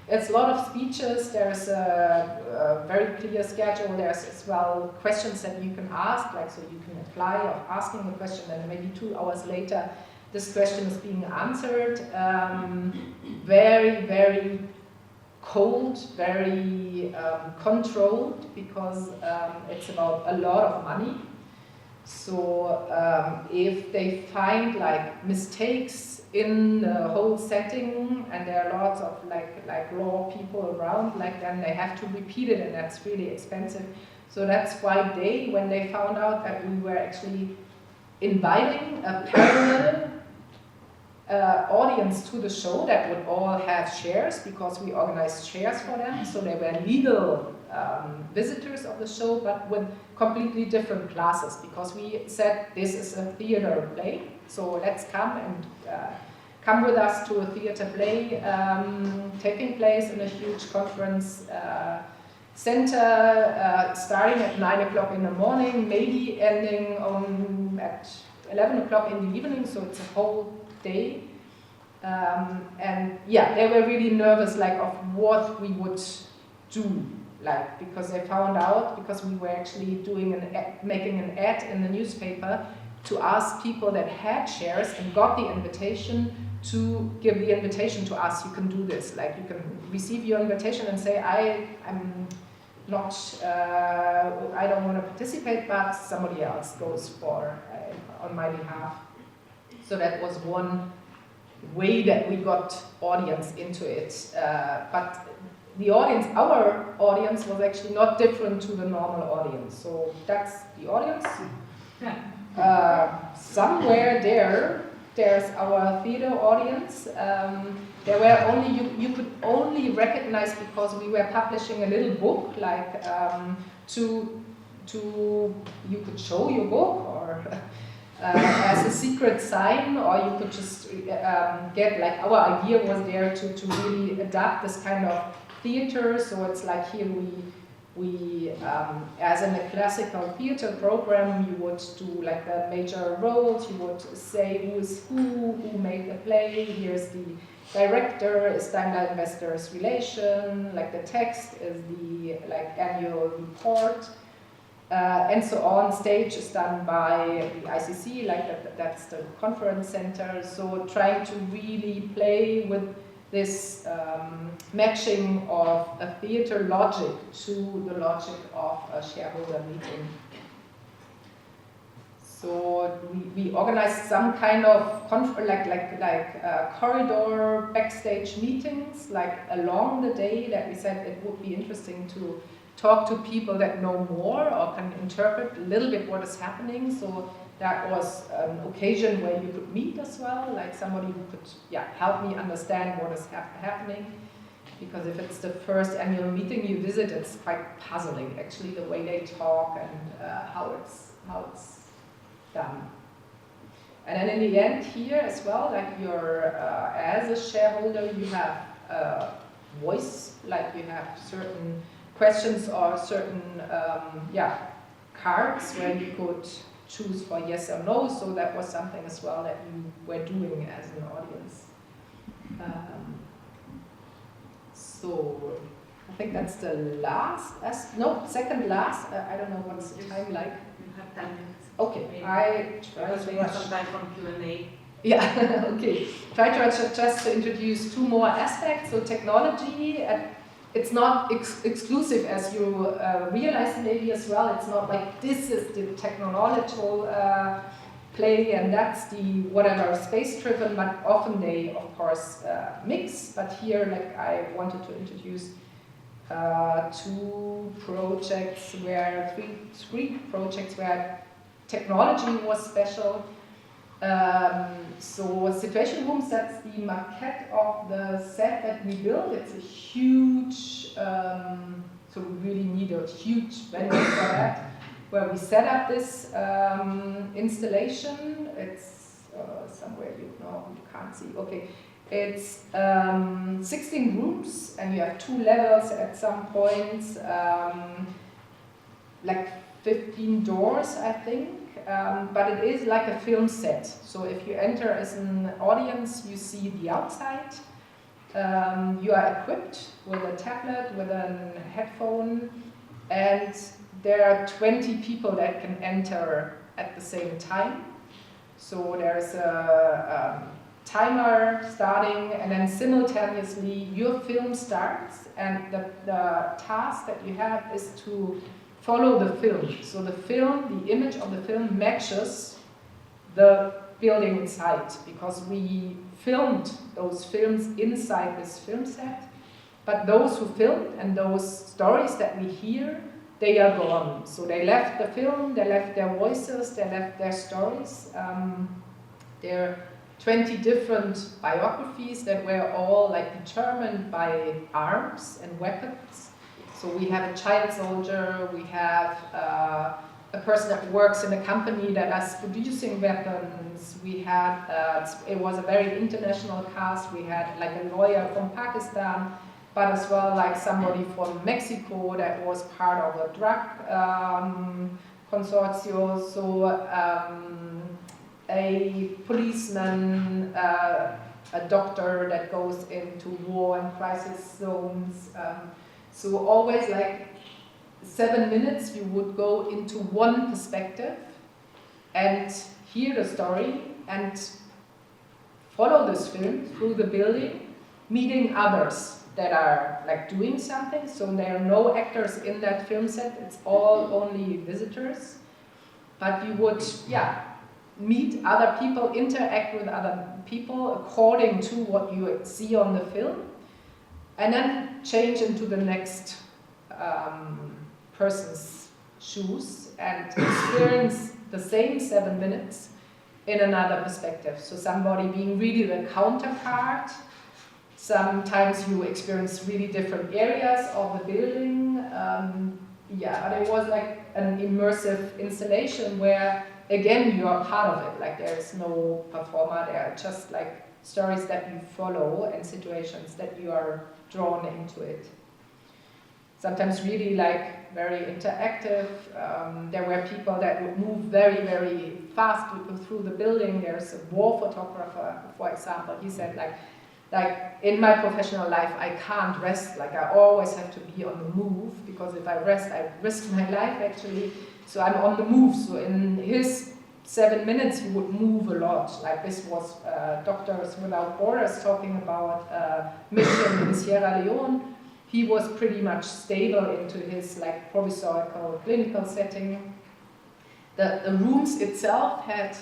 it's a lot of speeches. There's a very clear schedule. There's as well questions that you can ask, like so you can apply of asking a question, and maybe 2 hours later, this question is being answered. Very, very cold, very controlled, because it's about a lot of money. So if they find like mistakes in the whole setting, and there are lots of like raw people around, like then they have to repeat it, and that's really expensive. So that's why when they found out that we were actually inviting a parallel audience to the show that would all have shares, because we organized shares for them, so they were legal visitors of the show, but with completely different classes, because we said this is a theater play, so let's come and come with us to a theater play taking place in a huge conference center, starting at 9 o'clock in the morning, maybe ending at 11 o'clock in the evening, so it's a whole day. And yeah, they were really nervous, like, of what we would do, like, because they found out, because we were actually making an ad in the newspaper to ask people that had shares and got the invitation to give the invitation to us. You can do this, like, you can receive your invitation and say, I'm not, I don't want to participate, but somebody else goes for on my behalf. So that was one way that we got audience into it. But the audience, our audience, was actually not different to the normal audience. So that's the audience. Somewhere there's our theater audience. There were only, you could only recognize, because we were publishing a little book, like you could show your book, or as a secret sign, or you could just get, like, our idea was there to really adapt this kind of theater. So it's like here we as in a classical theater program, you would do like the major roles, you would say who is who made the play, here's the director, is Daimler Investors Relation, like the text is the like annual report, and so on. Stage is done by the ICC, like that's the conference center. So trying to really play with this matching of a theater logic to the logic of a shareholder meeting. So we organized some kind of corridor backstage meetings, like along the day, that we said it would be interesting to talk to people that know more or can interpret a little bit what is happening. So that was an occasion where you could meet as well, like somebody who could help me understand what is happening. Because if it's the first annual meeting you visit, it's quite puzzling, actually, the way they talk and how it's done. And then in the end here as well, like as a shareholder, you have a voice, like you have certain questions or certain cards where you could choose for yes or no. So that was something as well that you were doing as an audience. So I think that's the last, second last. I don't know what's the time like. You have 10 minutes. Okay, Because we have some time for Q&A. Yeah, okay. Try to just introduce two more aspects. So technology, it's not exclusive, as you realize maybe as well. It's not like this is the technological play and that's the whatever space-driven, but often they, of course, mix. But here, like, I wanted to introduce three projects where technology was special. So situation rooms, that's the maquette of the set that we built. It's a huge, so we really need a huge venue for that, where we set up this installation. It's somewhere you can't see. Okay, it's 16 rooms, and you have 2 levels at some points, like 15 doors, I think. But it is like a film set. So if you enter as an audience, you see the outside. You are equipped with a tablet, with a headphone, and there are 20 people that can enter at the same time. So there's a timer starting, and then simultaneously your film starts, and the task that you have is to follow the film. So the film, the image of the film matches the building inside, because we filmed those films inside this film set, but those who filmed and those stories that we hear, they are gone. So they left the film, they left their voices, they left their stories. There are 20 different biographies that were all like determined by arms and weapons. So we have a child soldier, we have a person that works in a company that is producing weapons. We had, it was a very international cast. We had like a lawyer from Pakistan, but as well like somebody from Mexico that was part of a drug consortium. So a policeman, a doctor that goes into war and crisis zones. So always like 7 minutes you would go into one perspective and hear the story and follow this film through the building, meeting others that are like doing something. So there are no actors in that film set, it's all only visitors. But you would, meet other people, interact with other people according to what you see on the film, and then change into the next person's shoes and experience the same 7 minutes in another perspective. So somebody being really the counterpart. Sometimes you experience really different areas of the building. But it was like an immersive installation where, again, you are part of it. Like there is no performer, there are just like stories that you follow and situations that you are drawn into it. Sometimes really like very interactive. There were people that would move very, very fast through the building. There's a war photographer, for example. He said like in my professional life, I can't rest. Like I always have to be on the move, because if I rest, I risk my life actually. So I'm on the move. So in his 7 minutes, he would move a lot. Like this was Doctors Without Borders talking about a mission in Sierra Leone. He was pretty much stable into his like provisorial clinical setting. The rooms itself had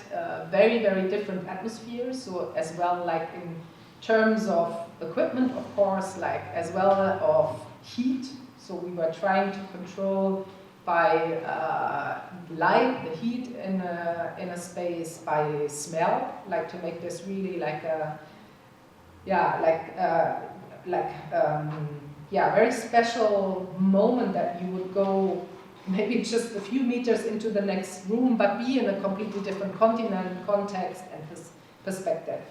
very, very different atmospheres. So as well, like in terms of equipment, of course, like as well of heat. So we were trying to control by light, the heat in a space, by smell, like to make this really like a, very special moment that you would go maybe just a few meters into the next room, but be in a completely different continent, context, and perspective.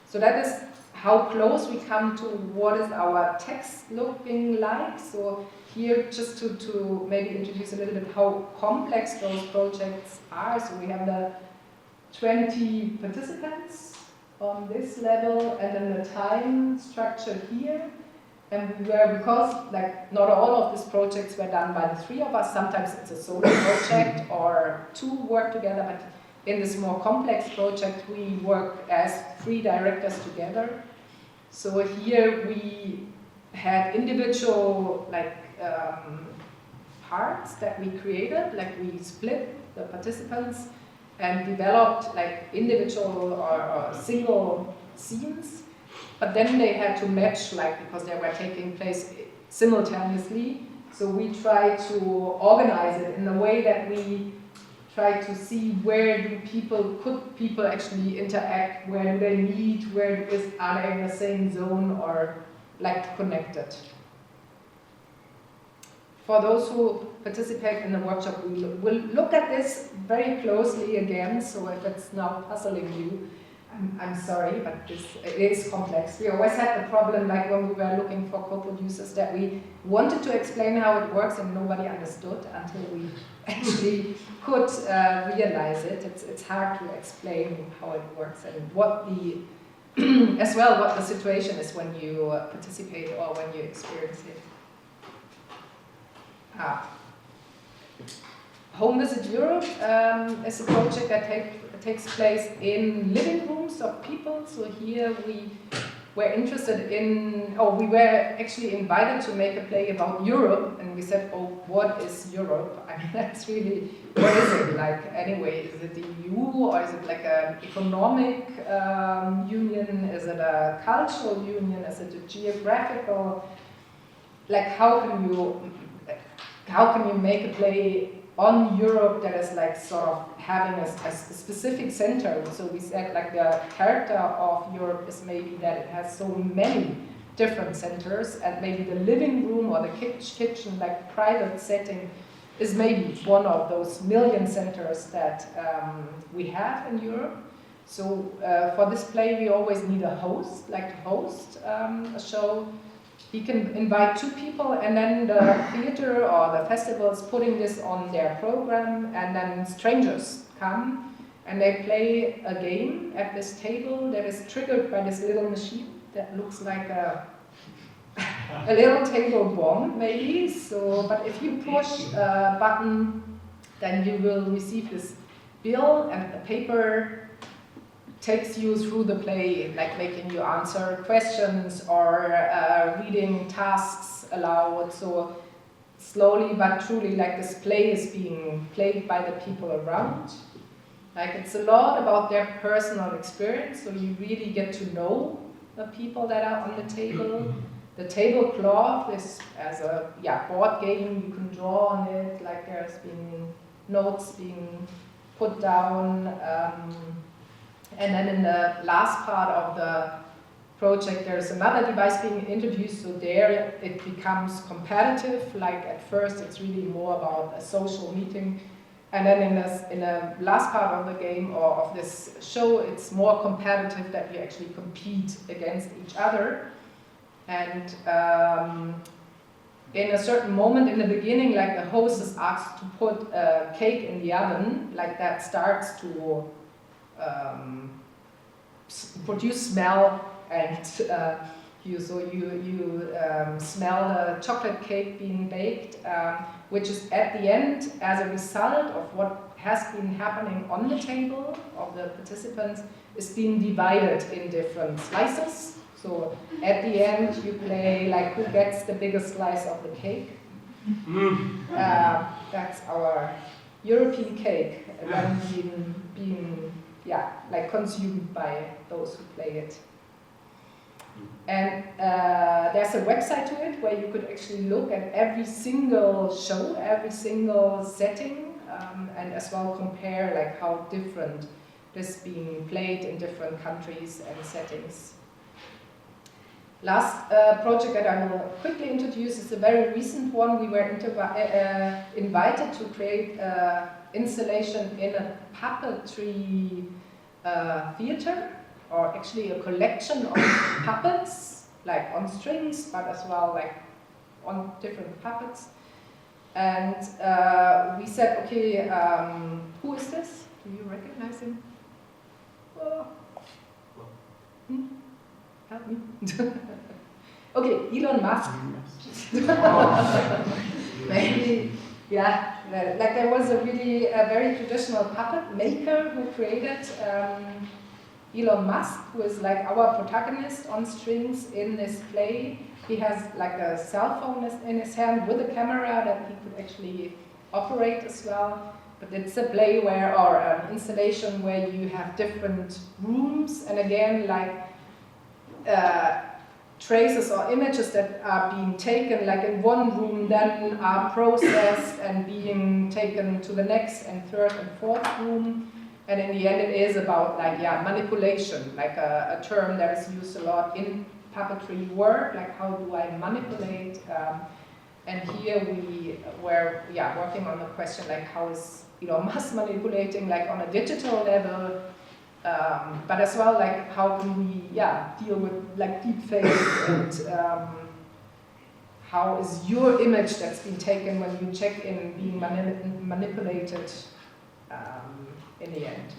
So that is how close we come to what is our text looking like. So here, just to maybe introduce a little bit how complex those projects are. So we have the 20 participants on this level, and then the time structure here. And we were, because like not all of these projects were done by the 3 of us, sometimes it's a solo project or 2 work together, but in this more complex project we work as 3 directors together. So here we had individual like parts that we created, like we split the participants and developed like individual or single scenes. But then they had to match, like, because they were taking place simultaneously. So we try to organize it in a way that we try to see where could people actually interact, where do they meet, are they in the same zone or like connected. For those who participate in the workshop, we'll look at this very closely again. So if it's now puzzling you, I'm sorry, but it is complex. We always had the problem, like when we were looking for co-producers, that we wanted to explain how it works and nobody understood until we actually could realize it. It's hard to explain how it works and what as well what the situation is when you participate or when you experience it. Home Visit Europe is a project that takes place in living rooms of people. So here we were interested in, we were actually invited to make a play about Europe, and we said, oh, what is Europe? I mean, that's really, what is it like anyway? Is it the EU, or is it like an economic union? Is it a cultural union? Is it a geographical? Like, how can you make a play on Europe that is like sort of having a specific center? So we said like the character of Europe is maybe that it has so many different centers, and maybe the living room or the kitchen, like private setting, is maybe one of those million centers that we have in Europe. So for this play we always need a host, like to host a show. He can invite 2 people, and then the theater or the festival is putting this on their program, and then strangers come and they play a game at this table that is triggered by this little machine that looks like a little table bomb maybe. So, but if you push a button, then you will receive this bill, and the paper takes you through the play, like making you answer questions or reading tasks aloud. So slowly but truly, like this play is being played by the people around. Like it's a lot about their personal experience, so you really get to know the people that are on the table. The tablecloth is as a board game, you can draw on it, like there's been notes being put down. And then in the last part of the project, there's another device being introduced, so there it becomes competitive. Like at first, it's really more about a social meeting. And then in the last part of the game or of this show, it's more competitive, that we actually compete against each other. And in a certain moment in the beginning, like the host is asked to put a cake in the oven, like that starts to produce smell, and you smell the chocolate cake being baked, which is at the end, as a result of what has been happening on the table of the participants, is being divided in different slices. So at the end you play like who gets the biggest slice of the cake. That's our European cake, and then being like consumed by those who play it. And there's a website to it where you could actually look at every single show, every single setting, and as well compare like how different this being played in different countries and settings. Last project that I will quickly introduce is a very recent one. We were invited to create an installation in a puppetry theater, or actually a collection of puppets, like on strings, but as well like on different puppets. And we said, okay, who is this? Do you recognize him? Help me. Okay, Elon Musk. Maybe, like there was a really very traditional puppet maker who created Elon Musk, who is like our protagonist on strings in this play. He has like a cell phone in his hand with a camera that he could actually operate as well. But it's a play where, or an installation where you have different rooms, and again like traces or images that are being taken like in one room, then are processed and being taken to the next and third and fourth room. And in the end it is about like manipulation, like a term that is used a lot in puppetry work, like how do I manipulate, and here we were working on the question like how is Elon Musk manipulating like on a digital level, but as well like how can we deal with like deepfake, and how is your image that's been taken when you check in being manipulated in the end.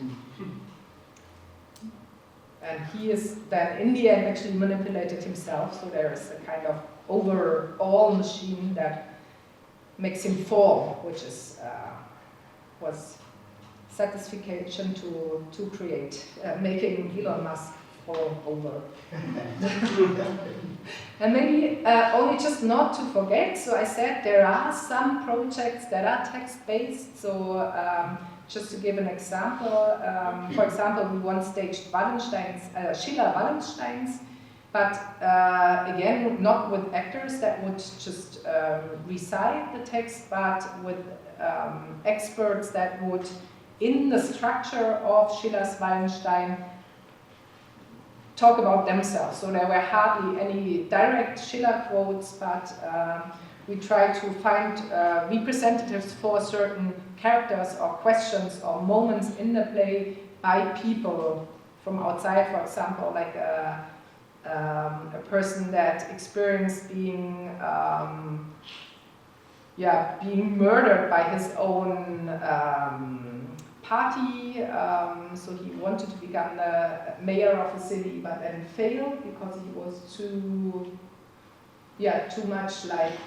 And he is then in the end actually manipulated himself, so there is a kind of overall machine that makes him fall, which is was satisfaction to create, making Elon Musk all over. And maybe only just not to forget, so I said there are some projects that are text-based, so just to give an example, for example, we once staged Schiller Wallensteins, but again, not with actors that would just recite the text, but with experts that would, in the structure of Schiller's Wallenstein, talk about themselves. So there were hardly any direct Schiller quotes, but we tried to find representatives for certain characters or questions or moments in the play by people from outside, for example, like a person that experienced being being murdered by his own party, so he wanted to become the mayor of a city, but then failed because he was too much like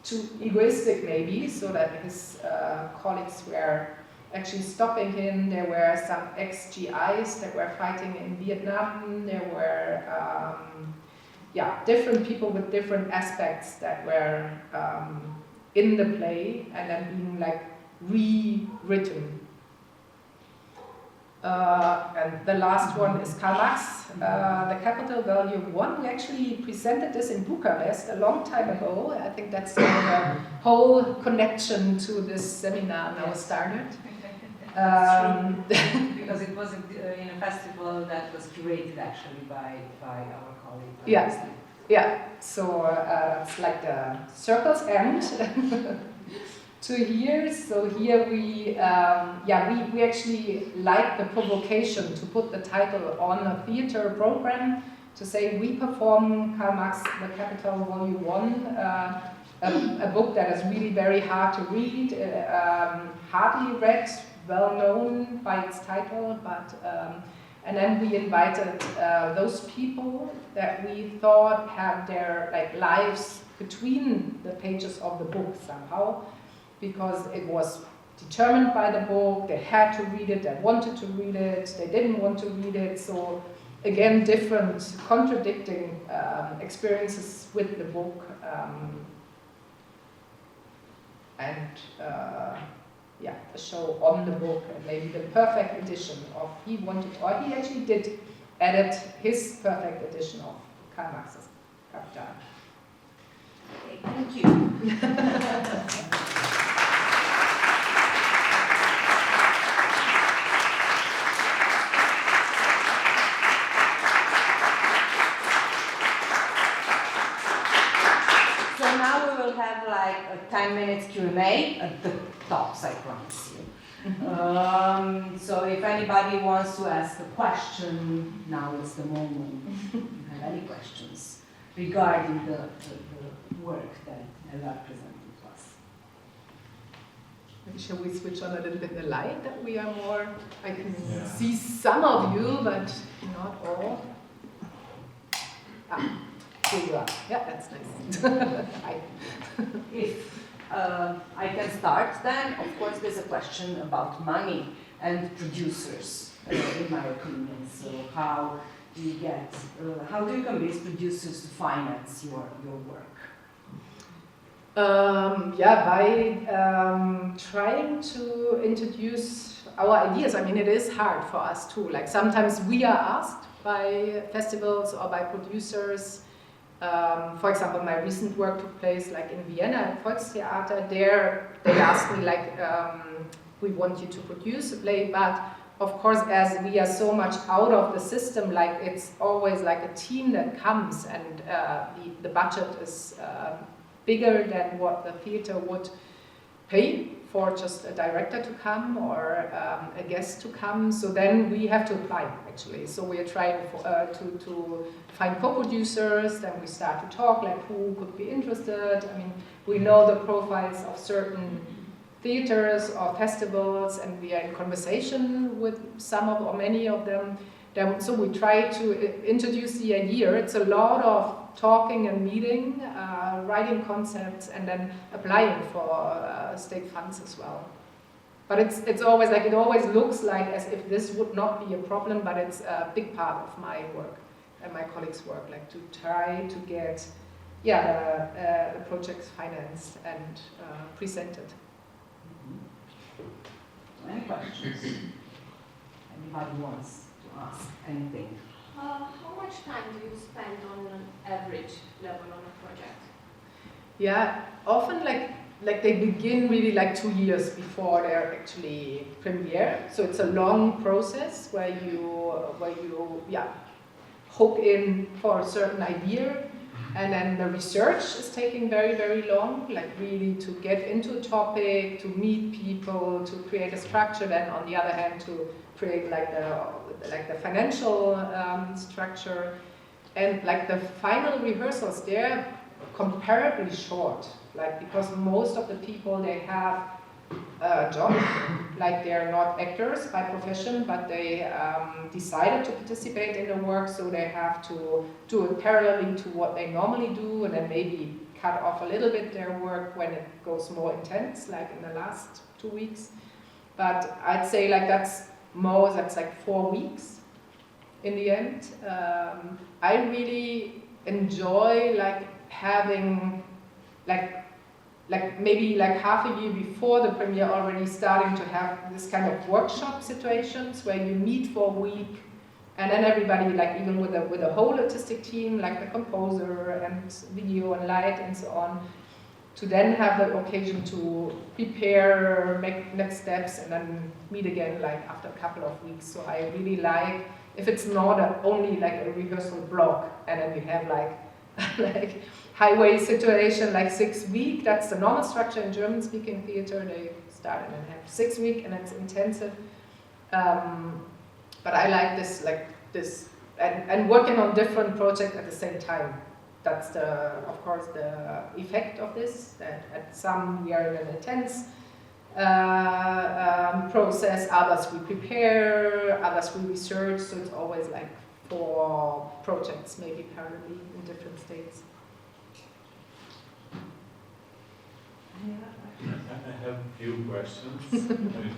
too egoistic maybe, so that his colleagues were actually stopping him. There were some ex-GIs that were fighting in Vietnam. There were different people with different aspects that were in the play and then being like rewritten. And the last one is Karl Marx, The Capital, Volume 1. We actually presented this in Bucharest a long time ago. I think that's the whole connection to this seminar now started. Because it was in a festival that was curated actually by our colleague. Yeah. So it's like the circle's end. 2 years. So here we actually like the provocation to put the title on a theater program to say we perform Karl Marx, The Capital, Volume 1, a book that is really very hard to read, hardly read, well known by its title, but and then we invited those people that we thought had their lives between the pages of the book somehow, because it was determined by the book, they had to read it, they wanted to read it, they didn't want to read it, so again, different contradicting experiences with the book, a show on the book, and maybe the perfect edition of, he actually did edit his perfect edition of Karl Marx's Capital. Okay, thank you. So now we will have like a 10 minutes Q&A at the tops, I promise you. So if anybody wants to ask a question, now is the moment. If you have any questions regarding the work that Helgard presented to us. Shall we switch on a little bit the light that we are more, I can see some of you, but not all. Here you are. Yeah, that's nice. If I can start, then of course there's a question about money and producers, in my opinion. So how do you convince producers to finance your work? By trying to introduce our ideas. I mean, it is hard for us too. Like sometimes we are asked by festivals or by producers. For example, my recent work took place like in Vienna at Volkstheater. There they asked me like, we want you to produce a play, but of course, as we are so much out of the system, like it's always like a team that comes, and the budget is bigger than what the theater would pay for just a director to come or a guest to come. So then we have to apply, actually. So we are trying to find co-producers, then we start to talk, like who could be interested. I mean, we know the profiles of certain theaters or festivals, and we are in conversation with some of or many of them. So we try to introduce the idea. It's a lot of talking and meeting, writing concepts, and then applying for state funds as well. But it's always like, it always looks like as if this would not be a problem, but it's a big part of my work and my colleagues' work, like to try to get, the projects financed and presented. Any questions? Anybody wants to ask anything? How much time do you spend on an average level on a project? Yeah, often like they begin really like 2 years before they're actually premiere. So it's a long process where you hook in for a certain idea, and then the research is taking very, very long, like really to get into a topic, to meet people, to create a structure, then on the other hand to create like the financial structure, and like the final rehearsals, they're comparably short, like because most of the people, they have a job, like they're not actors by profession, but they decided to participate in the work, so they have to do it parallelly to what they normally do, and then maybe cut off a little bit their work when it goes more intense, like in the last 2 weeks. But I'd say like that's like 4 weeks in the end. I really enjoy like having like maybe like half a year before the premiere already starting to have this kind of workshop situations where you meet for a week, and then everybody, like even with a whole artistic team, like the composer and video and light and so on, to then have the occasion to prepare, make next steps, and then meet again like after a couple of weeks. So I really like, if it's not only like a rehearsal block, and then we have like like highway situation, like 6 weeks, that's the normal structure in German-speaking theater. They start and then have 6 weeks, and it's intensive. But I like this, and working on different projects at the same time. That's of course, the effect of this. That at some we are in an intense process, others we prepare, others we research. So it's always like 4 projects, maybe parallelly in different states. I have a few questions. I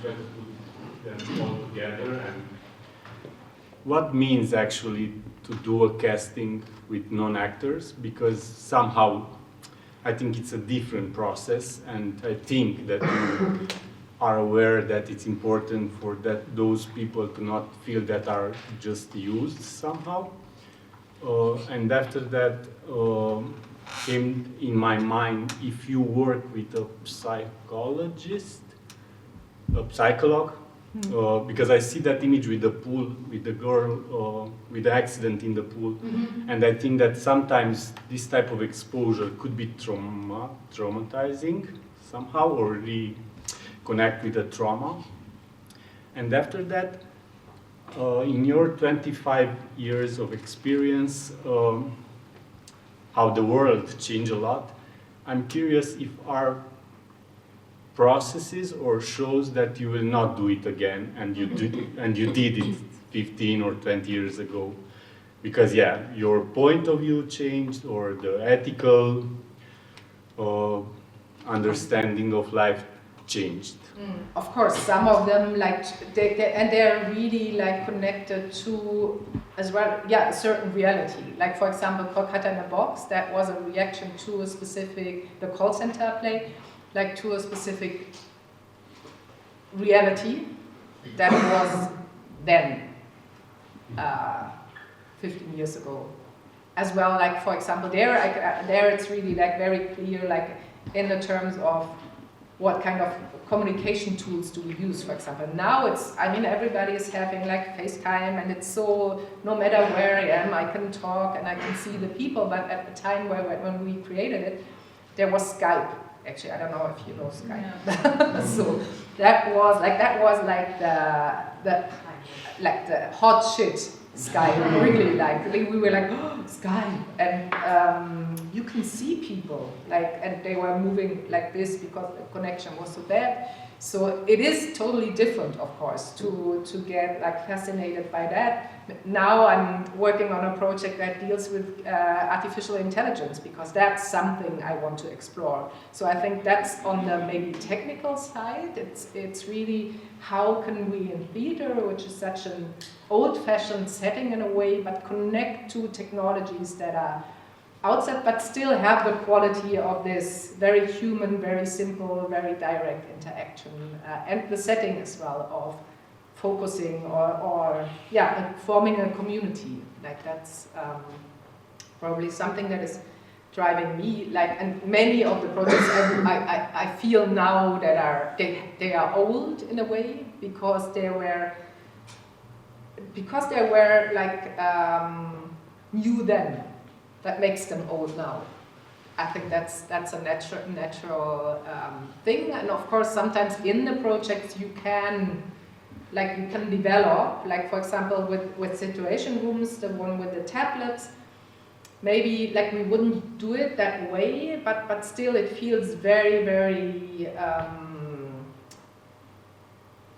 try to put them all together. And what means actually to do a casting with non-actors? Because somehow I think it's a different process, and I think that you are aware that it's important for those people to not feel that are just used somehow. And after that came in my mind, if you work with a psychologist, a psychologue, because I see that image with the pool, with the girl, with the accident in the pool, and I think that sometimes this type of exposure could be traumatizing somehow, or reconnect with the trauma. And after that, in your 25 years of experience, how the world changed a lot, I'm curious if our processes or shows that you will not do it again, and you did it 15 or 20 years ago, because your point of view changed, or the ethical understanding of life changed. Of course, some of them they're really like connected to as well, a certain reality. Like for example, Cat in a Box, that was a reaction to a specific, the call center play, like to a specific reality that was then 15 years ago. As well, like for example, there it's really like very clear, like in the terms of what kind of communication tools do we use, for example. Now everybody is having like FaceTime, and it's so, no matter where I am, I can talk and I can see the people, but at the time when we created it, there was Skype. Actually, I don't know if you know Skype. Yeah. So that was like the hot shit Skype, really we were like, oh, Skype, and you can see people, and they were moving like this because the connection was so bad. So it is totally different, of course, to get like fascinated by that. Now I'm working on a project that deals with artificial intelligence, because that's something I want to explore. So I think that's on the maybe technical side. It's really how can we in theater, which is such an old-fashioned setting in a way, but connect to technologies that are outside, but still have the quality of this very human, very simple, very direct interaction, and the setting as well of focusing or like forming a community. Like that's probably something that is driving me. Like, and many of the projects I feel now that they are old in a way, because they were like new then. That makes them old now. I think that's a natural thing, and of course sometimes in the projects you can develop, like for example with situation rooms, the one with the tablets. Maybe like we wouldn't do it that way, but still it feels very, very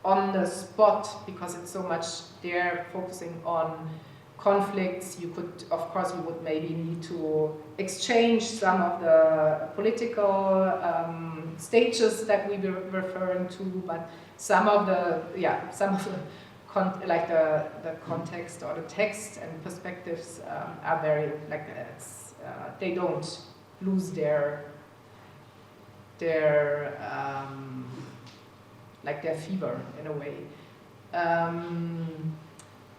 on the spot, because it's so much there focusing on conflicts. You would maybe need to exchange some of the political stages that we were referring to, but some of the context or the text and perspectives are very they don't lose their fever in a way.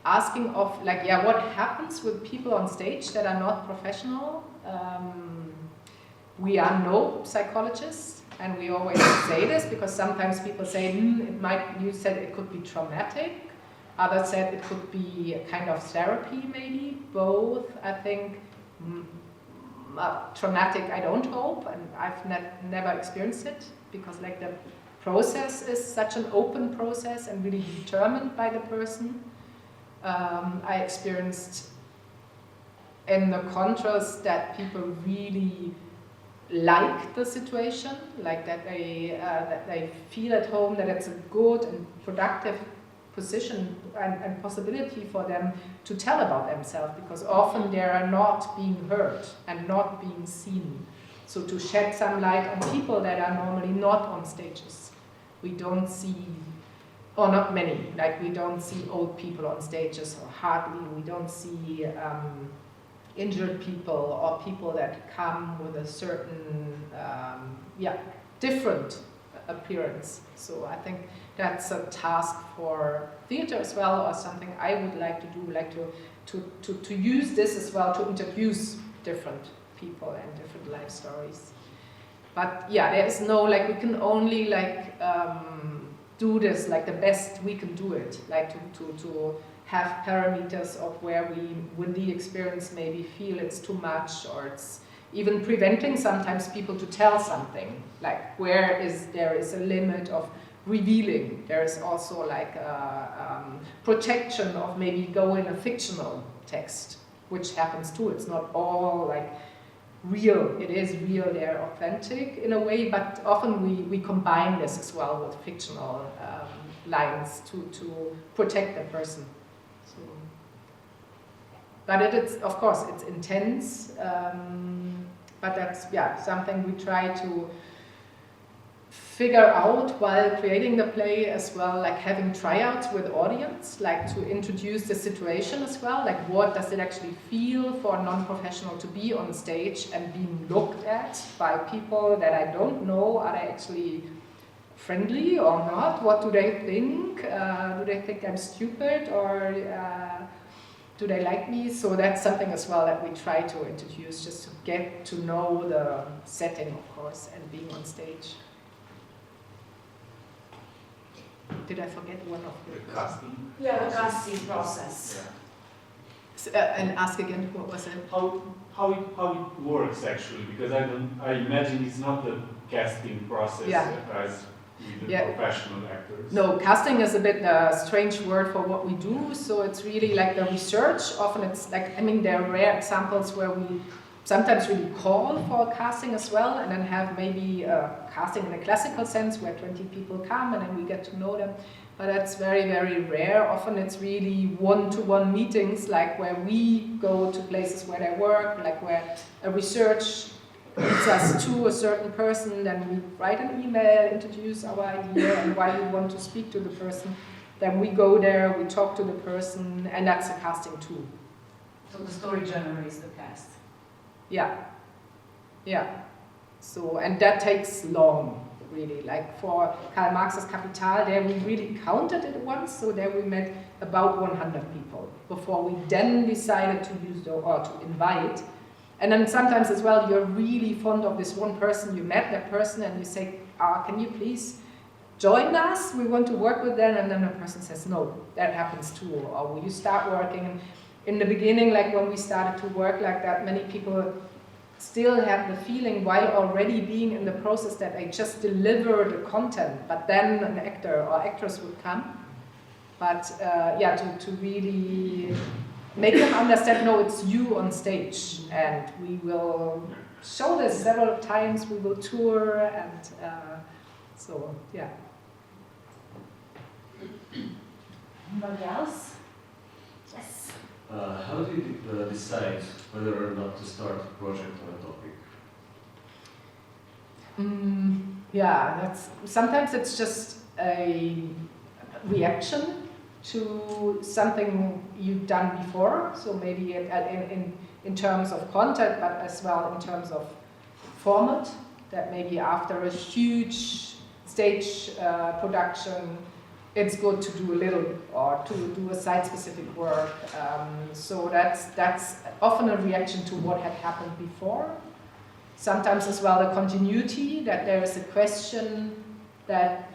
Asking of what happens with people on stage that are not professional. We are no psychologists, and we always say this because sometimes people say, you said it could be traumatic, others said it could be a kind of therapy, maybe, both. I think traumatic I don't hope, and I've never experienced it, because like the process is such an open process and really determined by the person. I experienced in the contrast that people really like the situation, like that they feel at home, that it's a good and productive position and possibility for them to tell about themselves, because often they are not being heard and not being seen. So to shed some light on people that are normally not on stages. We don't see, or not many, like we don't see old people on stages, or hardly. We don't see injured people or people that come with a certain, different appearance. So I think that's a task for theater as well, or something I would like to do, to use this as well, to introduce different people and different life stories. But yeah, there is no, we can only do this the best we can do it, to have parameters of where we, with the experience, maybe feel it's too much, or it's even preventing sometimes people to tell something, where there is a limit of revealing. There is also protection of maybe go in a fictional text, which happens too. It's not all real. It is real, they're authentic in a way, but often we combine this as well with fictional lines to protect the person. So, but it's, of course, it's intense, but that's something we try to figure out while creating the play as well, having tryouts with audience, to introduce the situation as well, what does it actually feel for a non-professional to be on stage and being looked at by people that I don't know. Are they actually friendly or not? What do they think? Do they think I'm stupid, or do they like me? So that's something as well that we try to introduce, just to get to know the setting, of course, and being on stage. Did I forget one of the casting? Yeah, the casting process. Yeah. So, and ask again, what was it? How it works actually? Because I imagine it's not the casting process as with the professional actors. No, casting is a bit a strange word for what we do. So it's really the research. Often it's there are rare examples where we sometimes really call for a casting as well, and then have maybe a casting in a classical sense where 20 people come and then we get to know them. But that's very, very rare. Often it's really one-to-one meetings, like where we go to places where they work, like where a research leads us to a certain person, then we write an email, introduce our idea and why we want to speak to the person. Then we go there, we talk to the person, and that's a casting tool. So the story generates the cast. Yeah, yeah. So, and that takes long, really. Like for Karl Marx's Kapital, there we really counted it once, so there we met about 100 people before we then decided to use or to invite. And then sometimes as well, you're really fond of this one person, you met that person and you say, can you please join us? We want to work with them. And then the person says, no, that happens too. Or will you start working? In the beginning, like when we started to work like that, many people still have the feeling while already being in the process that they just deliver the content, but then an actor or actress would come. But yeah, to really make them understand, no, it's you on stage, and we will show this several times, we will tour, and so, yeah. Anybody else? Yes. How do you decide whether or not to start a project on a topic? Yeah, sometimes it's just a reaction to something you've done before. So maybe in terms of content, but as well in terms of format. That maybe after a huge stage production, it's good to do a little or to do a site-specific work. So that's often a reaction to what had happened before. Sometimes as well the continuity, that there is a question that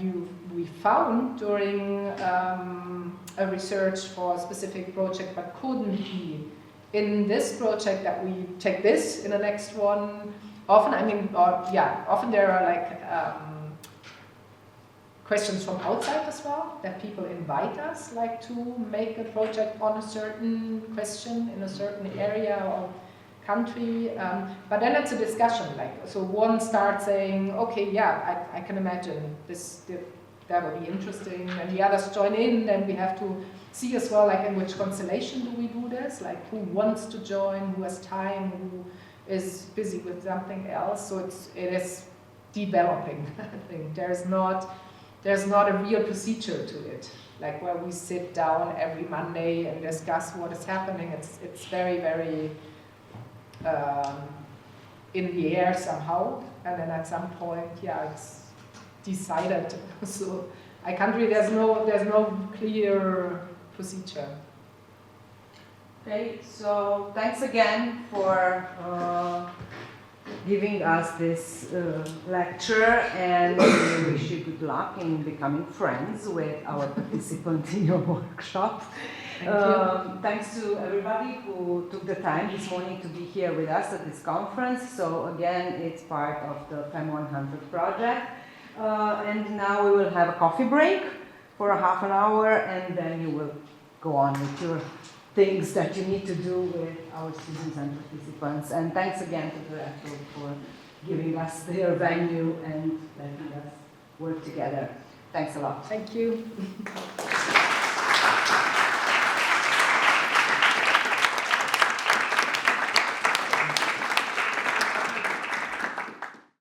we found during a research for a specific project but couldn't be in this project, that we take this in the next one. Often, often there are like questions from outside as well, that people invite us like to make a project on a certain question in a certain area or country, but then it's a discussion, like, so one starts saying, okay, yeah, I can imagine that will be interesting, and the others join in, then we have to see as well, like, in which constellation do we do this, like, who wants to join, who has time, who is busy with something else, so it is developing, I think. There's not a real procedure to it, like where we sit down every Monday and discuss what is happening. It's very, very in the air somehow, and then at some point, yeah, it's decided. So I can't really. There's no clear procedure. Okay, so thanks again for giving us this lecture, and we wish you good luck in becoming friends with our participants in your workshop. Thanks to everybody who took the time this morning to be here with us at this conference. So again, it's part of the FEM 100 project. And now we will have a coffee break for a half an hour, and then you will go on with your things that you need to do with our students and participants. And thanks again to the rector for giving us their venue and letting us work together. Thanks a lot. Thank you.